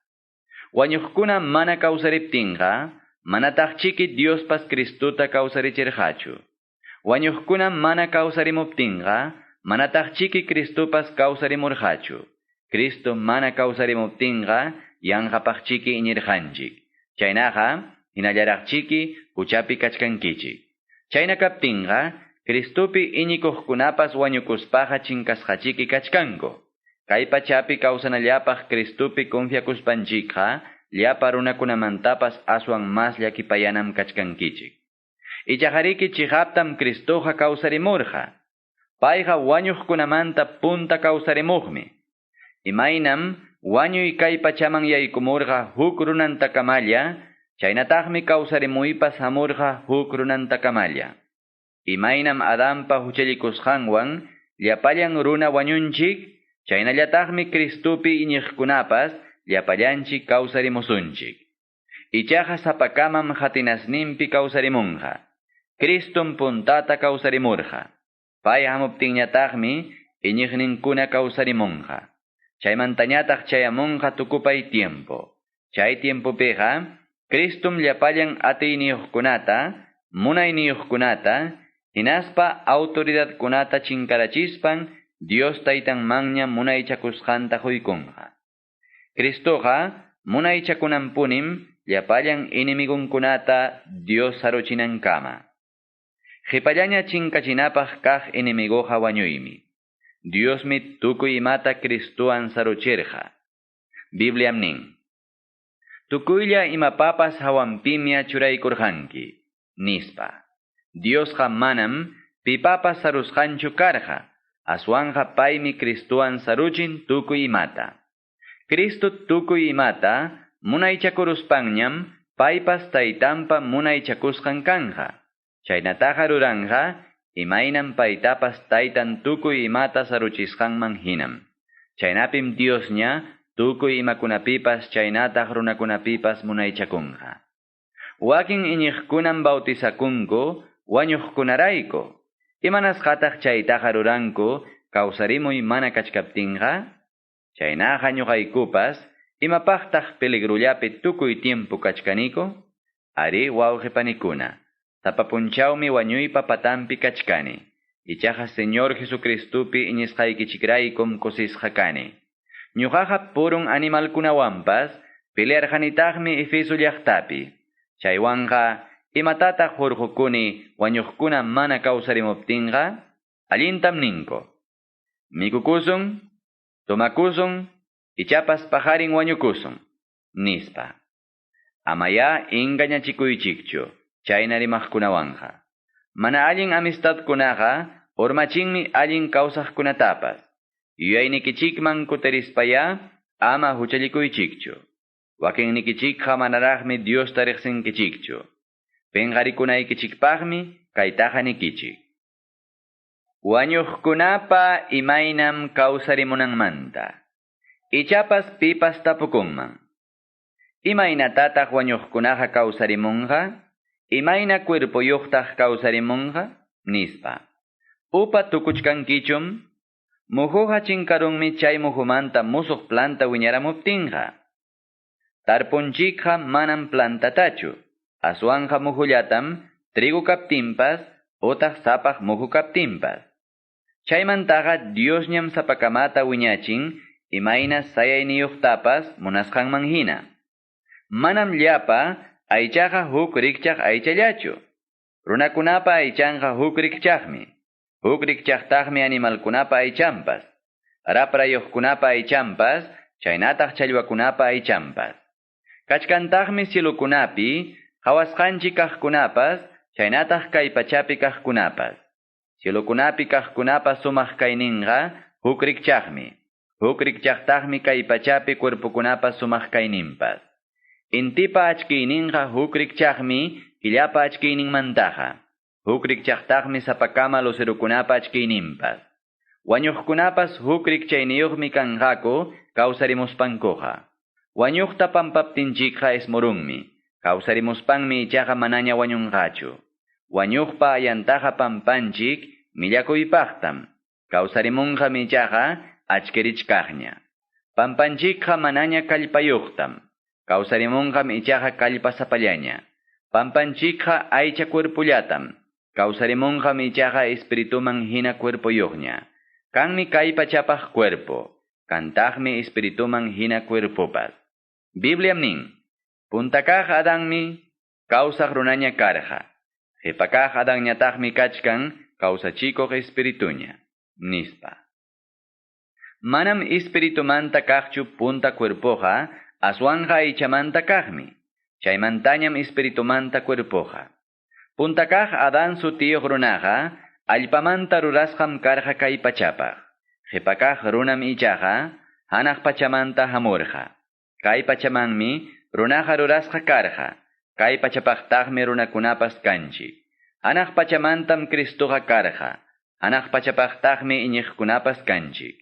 Wañuqkuna mana kawsariptinqa manataqchiki Diospas Cristuta kawsarichirqachu. Wañuqkuna mana kawsarimuptinqa manataqchiki Cristupas kawsarimurqachu. Cristo mana kawsarimuptinqa yanqapaqchiki iñirqanchik. Chaynaqa hinallaraqchiki huchapi kachkankichik. Chayna kaptinqa Cristupi iñikuqkunapas wañukuspaqa chinkasqachiki kachkanku. Kay pachapi kawsanallapaq Cristupi confiakuspanchikqa llapa runakunamantapas aswan mas llakipayanam kachkankichik. Ichajariki chihaptam Cristoqa kawsarimurqa. Payqa wañuqkunamanta punta kawsarimuqmi. Imaynam wañuy kay pachaman yaykumurqa huk runantakamalla, chaynataqmi kawsarimuypas hamurqa huk runantakamalla. Imaynam Adanpa huchallikusqanwan llapallan runa wañunchik, chaynallataqmi Cristupi iñiqkunapas llapallanchik kawsarimusunchik. Ichaqa sapakamam hatinasninpi kawsarimunqa. Cristum puntata kawsarimurqa. Pay hamuptinñataqmi iñiqninkuna kawsarimunqa. Chaymantañataq chayamunqa tukupay tiempo. Chay tiempopiqa Cristum llapallan atiyniyuqkunata, munayniyuqkunata, hinaspa autoridadkunata chinkarachispan Dios taytanmanña munaychakusqanta huykunqa. Cristoqa munaychakunanpunim llapallan inimigunkunata Dios saruchinankama. Qipallaña chinkachinapaq kaq inimigoqa wañuymi. Diosmi tukuy imata Cristuwan saruchirqa. Bibliam nin: tukuylla imapapas hawanpimia churaykurqanki, nispa. Diosqa manam pipapas sarusqanchu karqa. Aswanqa paymi Cristuwan saruchin tukuy imata. Cristo tukuy imata munaychakuruspanñam paypas taytanpa munaychakusqan kanqa. Chaynataqa ruranqa imaynam paytapas taytan tukuy imata saruchisqanman hinam. Chaynapim Diosña tukuy imakunapipas chaynataq runakunapipas munaychakunqa. Wakin iñiqkunan bautizakunku wañuqkunarayku. Imanasqataq chaytaqa ruranku kawsarimuy mana kachkaptinqa? Chaynaqa ñuqaykupas imapaqtaq peligrullapi tukuy tiempo kachkaniku? Ari wawqipanikuna. Tapapunchawmi wañuypa patanpi kachkani. Ichaqa Señor Jesucristupi iñisqaykichikraykum kusisqa kani. Ñuqaqa purun animalkunawanpas pelearqanitaqmi Efeso llaqtapi. Chaywanqa imatataq hurqukuni wañuqkuna mana kawsarimuptinqa? Allintam ninku. Mikukusun, tomakusun, ichapas pajarin wañukusun, nispa. Amaya ingañachikuychikchu. Chayna rimaqkunawanqa. Mana allin amistadkunaqa urmachinmi allin kawsaqkunatapas. Yuyaynikichikman kutirispaya ama huchallikuychikchu. Wakinnikichikqa manaraqmi Diosta riqsinkichikchu. Pinqarikunaykichikpaqmi kaytaqa nikichik. Wañuqkunapa imaynam kawsarimunanmanta. Ichapas pipas tapukunman. Imaynatataq wañuqkunaqa kawsarimunqa? Imayna cuerpoyuqtaq kawsarimunqa? Nispa. Upa tukuchkankichum? Muhuqa chinkarunmi chay muhumanta musuq planta wiñaramuptinqa. Tarpunchikqa manam plantatachu. Aswanja muhullatam trigo kaptinpas otaq sapaq muhu kaptinpas. Chaymantaqa Diosñam sapakamata wiñachin imayna sayayniyuqtapas munasqanman hina. Manam llapa aychaqa huk rikchaq aychallachu. Runakunapa aychanqa huk rikchaqmi. Huk rikchaqtaqmi animalkunapa aychanpas. Raprayuqkunapa aychanpas, chaynataq challwakunapa aychanpas. Kachkantaqmi cielukunapi, hawasqanchi kaqkunapas, chaynataq kay pachapi kaqkunapas. Cielukunapi kaqkunapas sumaq kayninqa huk rikchaqmi. Huk rikchaqtaqmi kay pachapi cuerpukunapas sumaq kayninpas. Intipa achkiyninqa huk rikchaqmi killapa achkiyninmantaqa. Huk rikchaqtaqmi sapakama lucerukunapa achkiyninpas. Wañuqkunapas huk rikchayniyuqmi kanqaku kawsarimuspankuqa. Wañuqta pampaptinchikqa ismurunmi. Kawsarimuspanmi ichaqa manaña wañunqachu. Wañuqpa ayantaqa pampanchik millakuypaqtam. Kawsarimunqami ichaqa achkirichkaqña. Pampanchikqa manaña kallpayuqtam. Kawsarimunqami ichaqa kallpasapallaña. Pampanchikqa aycha cuerpullatam. Kawsarimunqami ichaqa espirituman hina cuerpuyuqña. Kanmi kay pachapaq cuerpo. Kantaqmi espirituman hina cuerpopas. Bibliam nin, puntakaq Adanmi kawsaq runaña karqa. Qhipakaq Adanñataqmi kachkan kawsachikuq espirituña, nispa. Manam espiritumanta kaqchu punta cuerpoqa, aswanja aychamanta kaqmi. Chaymantañam espiritumanta cuerpoqa. Puntakaq Adán sutiyuq runaqa, allpamanta rurasqam karqa kay pachapaq. Qhipakaq runam ichaqa, hanaq pachamanta hamurqa. Kay pachamanmi runaqa rurasqa karqa. Kay pachapaqtaqmi runakunapas kanchik. Hanaq pachamantam Cristoqa karqa. Hanaq pachapaqtaqmi iñiqkunapas kanchik.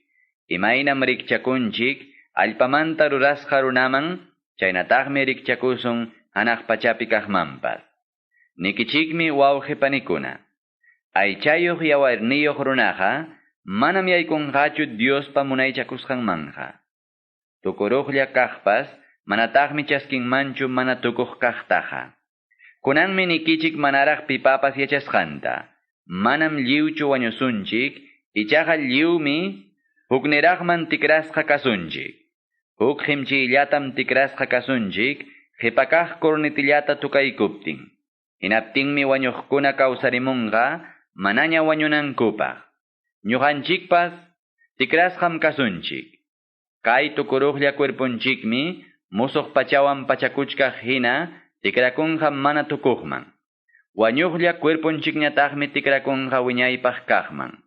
Imaynam rikchakunchik, allpamanta rurasqa runaman, chaynataqmi rikchakusun hanaq pachapi kaqmanpas. Nikichikmi wawqipanikuna. Aychayuq yawarniyuq runaqa, manam yaykunqachu Diospa munaychakusqanmanja. Tukuruqlla kaqpas, manataqmi chaskinmanchu mana tukuq kaqtaqa. Kunanmi nikichik manaraq pipapas yachasqanta. Manam lliwchu wañusunchik, ichaqa lliwmi hukniraqman tikrasqa kasunchik. Huk qhimchillatam tikrasqa kasunchik, qhipakaq kurnitillata tukaykuptin. Hinaptinmi wañuqkuna kawsarimunqa, manaña wañunankupaq. Ñuqanchikpas tikrasqam kasunchik. Kay tukuruqlla cuerpunchikmi musuq pachawan pachakuchkaq hina tikrakunqa mana tukuqman. Wañuqlla cuerpunchikñataqmi tikrakunqa wiñaypaq kaqman.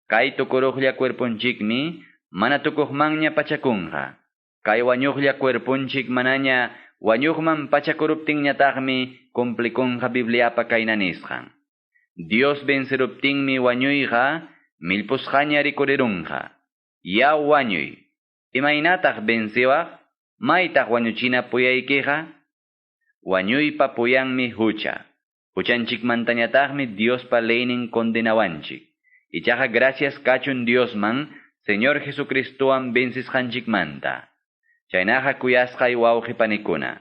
Kay tukuruqlla cuerpunchikmi mana tukuqmanña pachakunqa. Kay wañuqlla cuerpunchik manaña wañuqman pachakuruptinñataqmi cumplikunqa Bibliapa kayna nisqan. Dios venceruptinmi wañuyqa, milpusqaña rikurirunqa. Ya wañuy. Imaynataq venciwaq, maytaq wañuchina puyaykiqa? Wañuypa puyanmi hucha. Huchanchikmantañataqmi Diospa leynin condenawanchik. Ichaqa gracias kachun Diosman, Señor Jesucristuwan vencisqanchikmanta. Chaynaqa kuyasqay wawqipanikuna.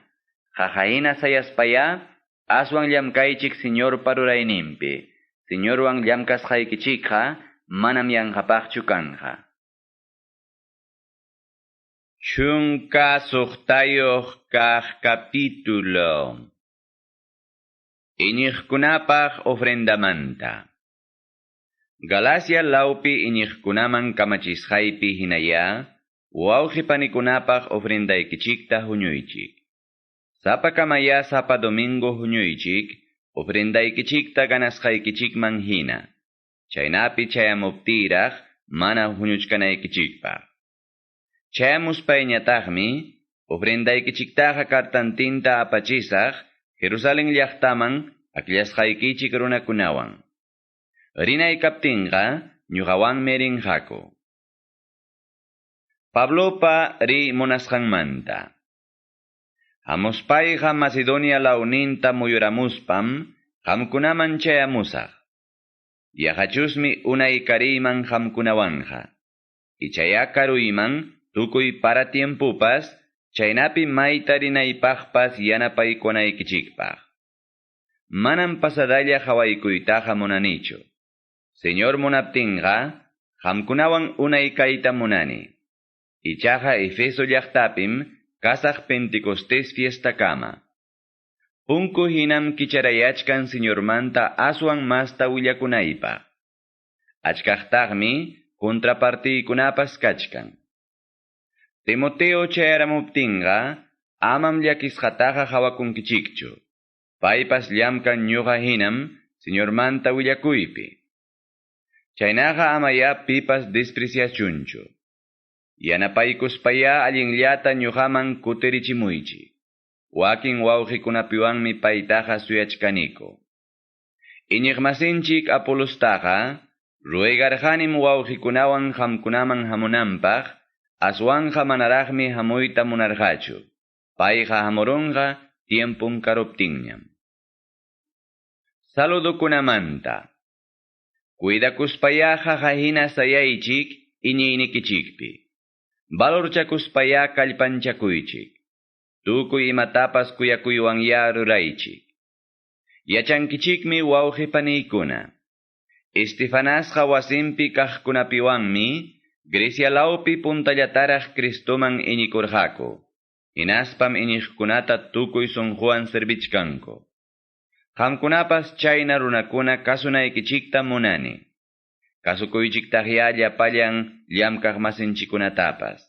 Qaqayna sayaspaya, aswan llamkaychik Señor parurayninpi. Señorwan llamkasqaykichikqa, manam yanqapaqchu kanqa. Chunka suqtayuq kaq capítulo. Iñiqkunapaq ofrendamanta. Galacia laupi iñiqkunaman kamachisqaypi hinaya, wawqipanikunapaq ofrendaykichikta huñuychik. Sapa kamaya sapa domingo huñuychik, ofrendaykichikta ganasqaykichikman hina. Chaynapi chayamuptiraq, mana huñuchkanaykichikpaq. Chayamuspayñataqmi, ofrendaykichiktaqa kartantinta apachisaq, Jerusalén llaqtaman akillasqaykichik runakunawan. Rinaykaptinqa, ñuqawanmi rinqaku. Pablopa ri munasqanmanta. Hamuspayqa Macedonia launinta muyuramuspam, qamkunaman chayamusaq. Yaqachusmi unay kariyman qamkunawanja. Ichaya karuyman tukuy para tiempupas, chaynapi maytarinaypaqpas yanapaykunaykichikpaq. Manam pasadalla hawaykuytaqa munanichu. Señor munaptinqa, hamkunawan unay kayta munani. Ichaqa Efeso llaqtapim kasaq Pentecostés fiesta kama. Punku hinam kicharayachkan Señormanta aswan masta willakunaypaq. Achkaqtaqmi contrapartiykunapas kachkan. Timoteo chayaramuptinqa, amam llakisqataqa hawakunkichikchu. Paypas llamkan ñuqa hinam Señormanta willakuypi. Chaynaqa amaya pipas despreciachunchu. Yanapaykuspaya allinllata ñuqaman kutirichimuychi. Wakin wawqikunapiwanmi paytaqa suyachkaniko. Iñiqmasinchik Apolostaqa, ruegarqanim wawqikunawan hamkunaman hamunanpaq, aswanqa manaraqmi hamuyta munarqachu. Payqa hamurunqa tiempun karuptinñam. Saludukunamanta. Cuidakuspayaqa hahina sayaychik iñiynikichikpi. Valorchakuspaya kallpanchakuychik. Tukuy imatapas kuyakuywan ya ruraychik. Yachankichikmi wawqipaniykuna. Estefanasqa wasinpi kaqkunapiwanmi Grecialawpi puntallataraq Cristoman iñikurqaku. Inaspam iñiqkunata tukuy sunquwan servichkanku. Qamkunapas chayna runakuna kasunaykichikta munani. Kasukuychiktaqya llapallan llamkaq masinchikunatapas.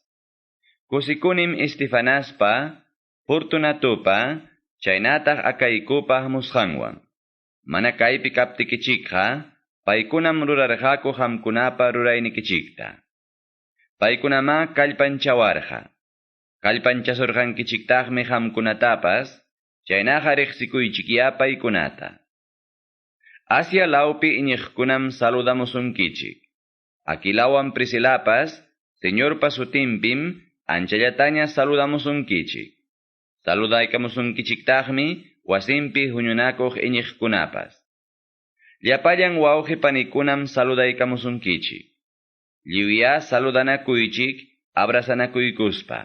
Kusikunim Estefanaspa, Fortunatupa, chaynataq akaykupaq musqanwan. Mana kaypi kaptikichikqa, paykunam rurarqaku qamkunapa ruraynikichikta. Paykunama kallpanchawarqa. Kallpanchasurqankichiktaqmi qamkunatapas, chaynaqa riqsikuychikya paykunata. Asia laupi iñiqkunam saludamusunkichik. Aquilawan Priscilapas, Señor pasutimpim, anchallataña saludamusunkichik. Saludaykamusunkichiktaqmi, wasimpi huñunakuq iñiqkunapas. Llapallan wawqipanikunam saludaykamusunkichik. Lliwya saludanakuychik, abrazanakuykuspa.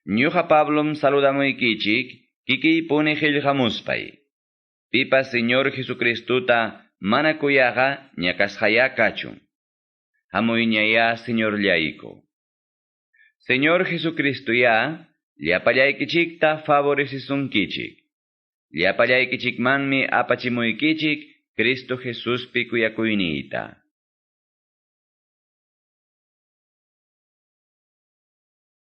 Ñuqa Pablom saludamuykichik, kikiypuni qillqamuspay. Pipas Señor Jesucristuta mana kuyaqa ñakasqaya kachun. Hamuyñaya Señor llayko. Señor Jesucristuya, llapallaykichikta favorecisunkichik. Llapallaykichikmanmi apachimuykichik Cristo Jesuspi kuyakuyniyta.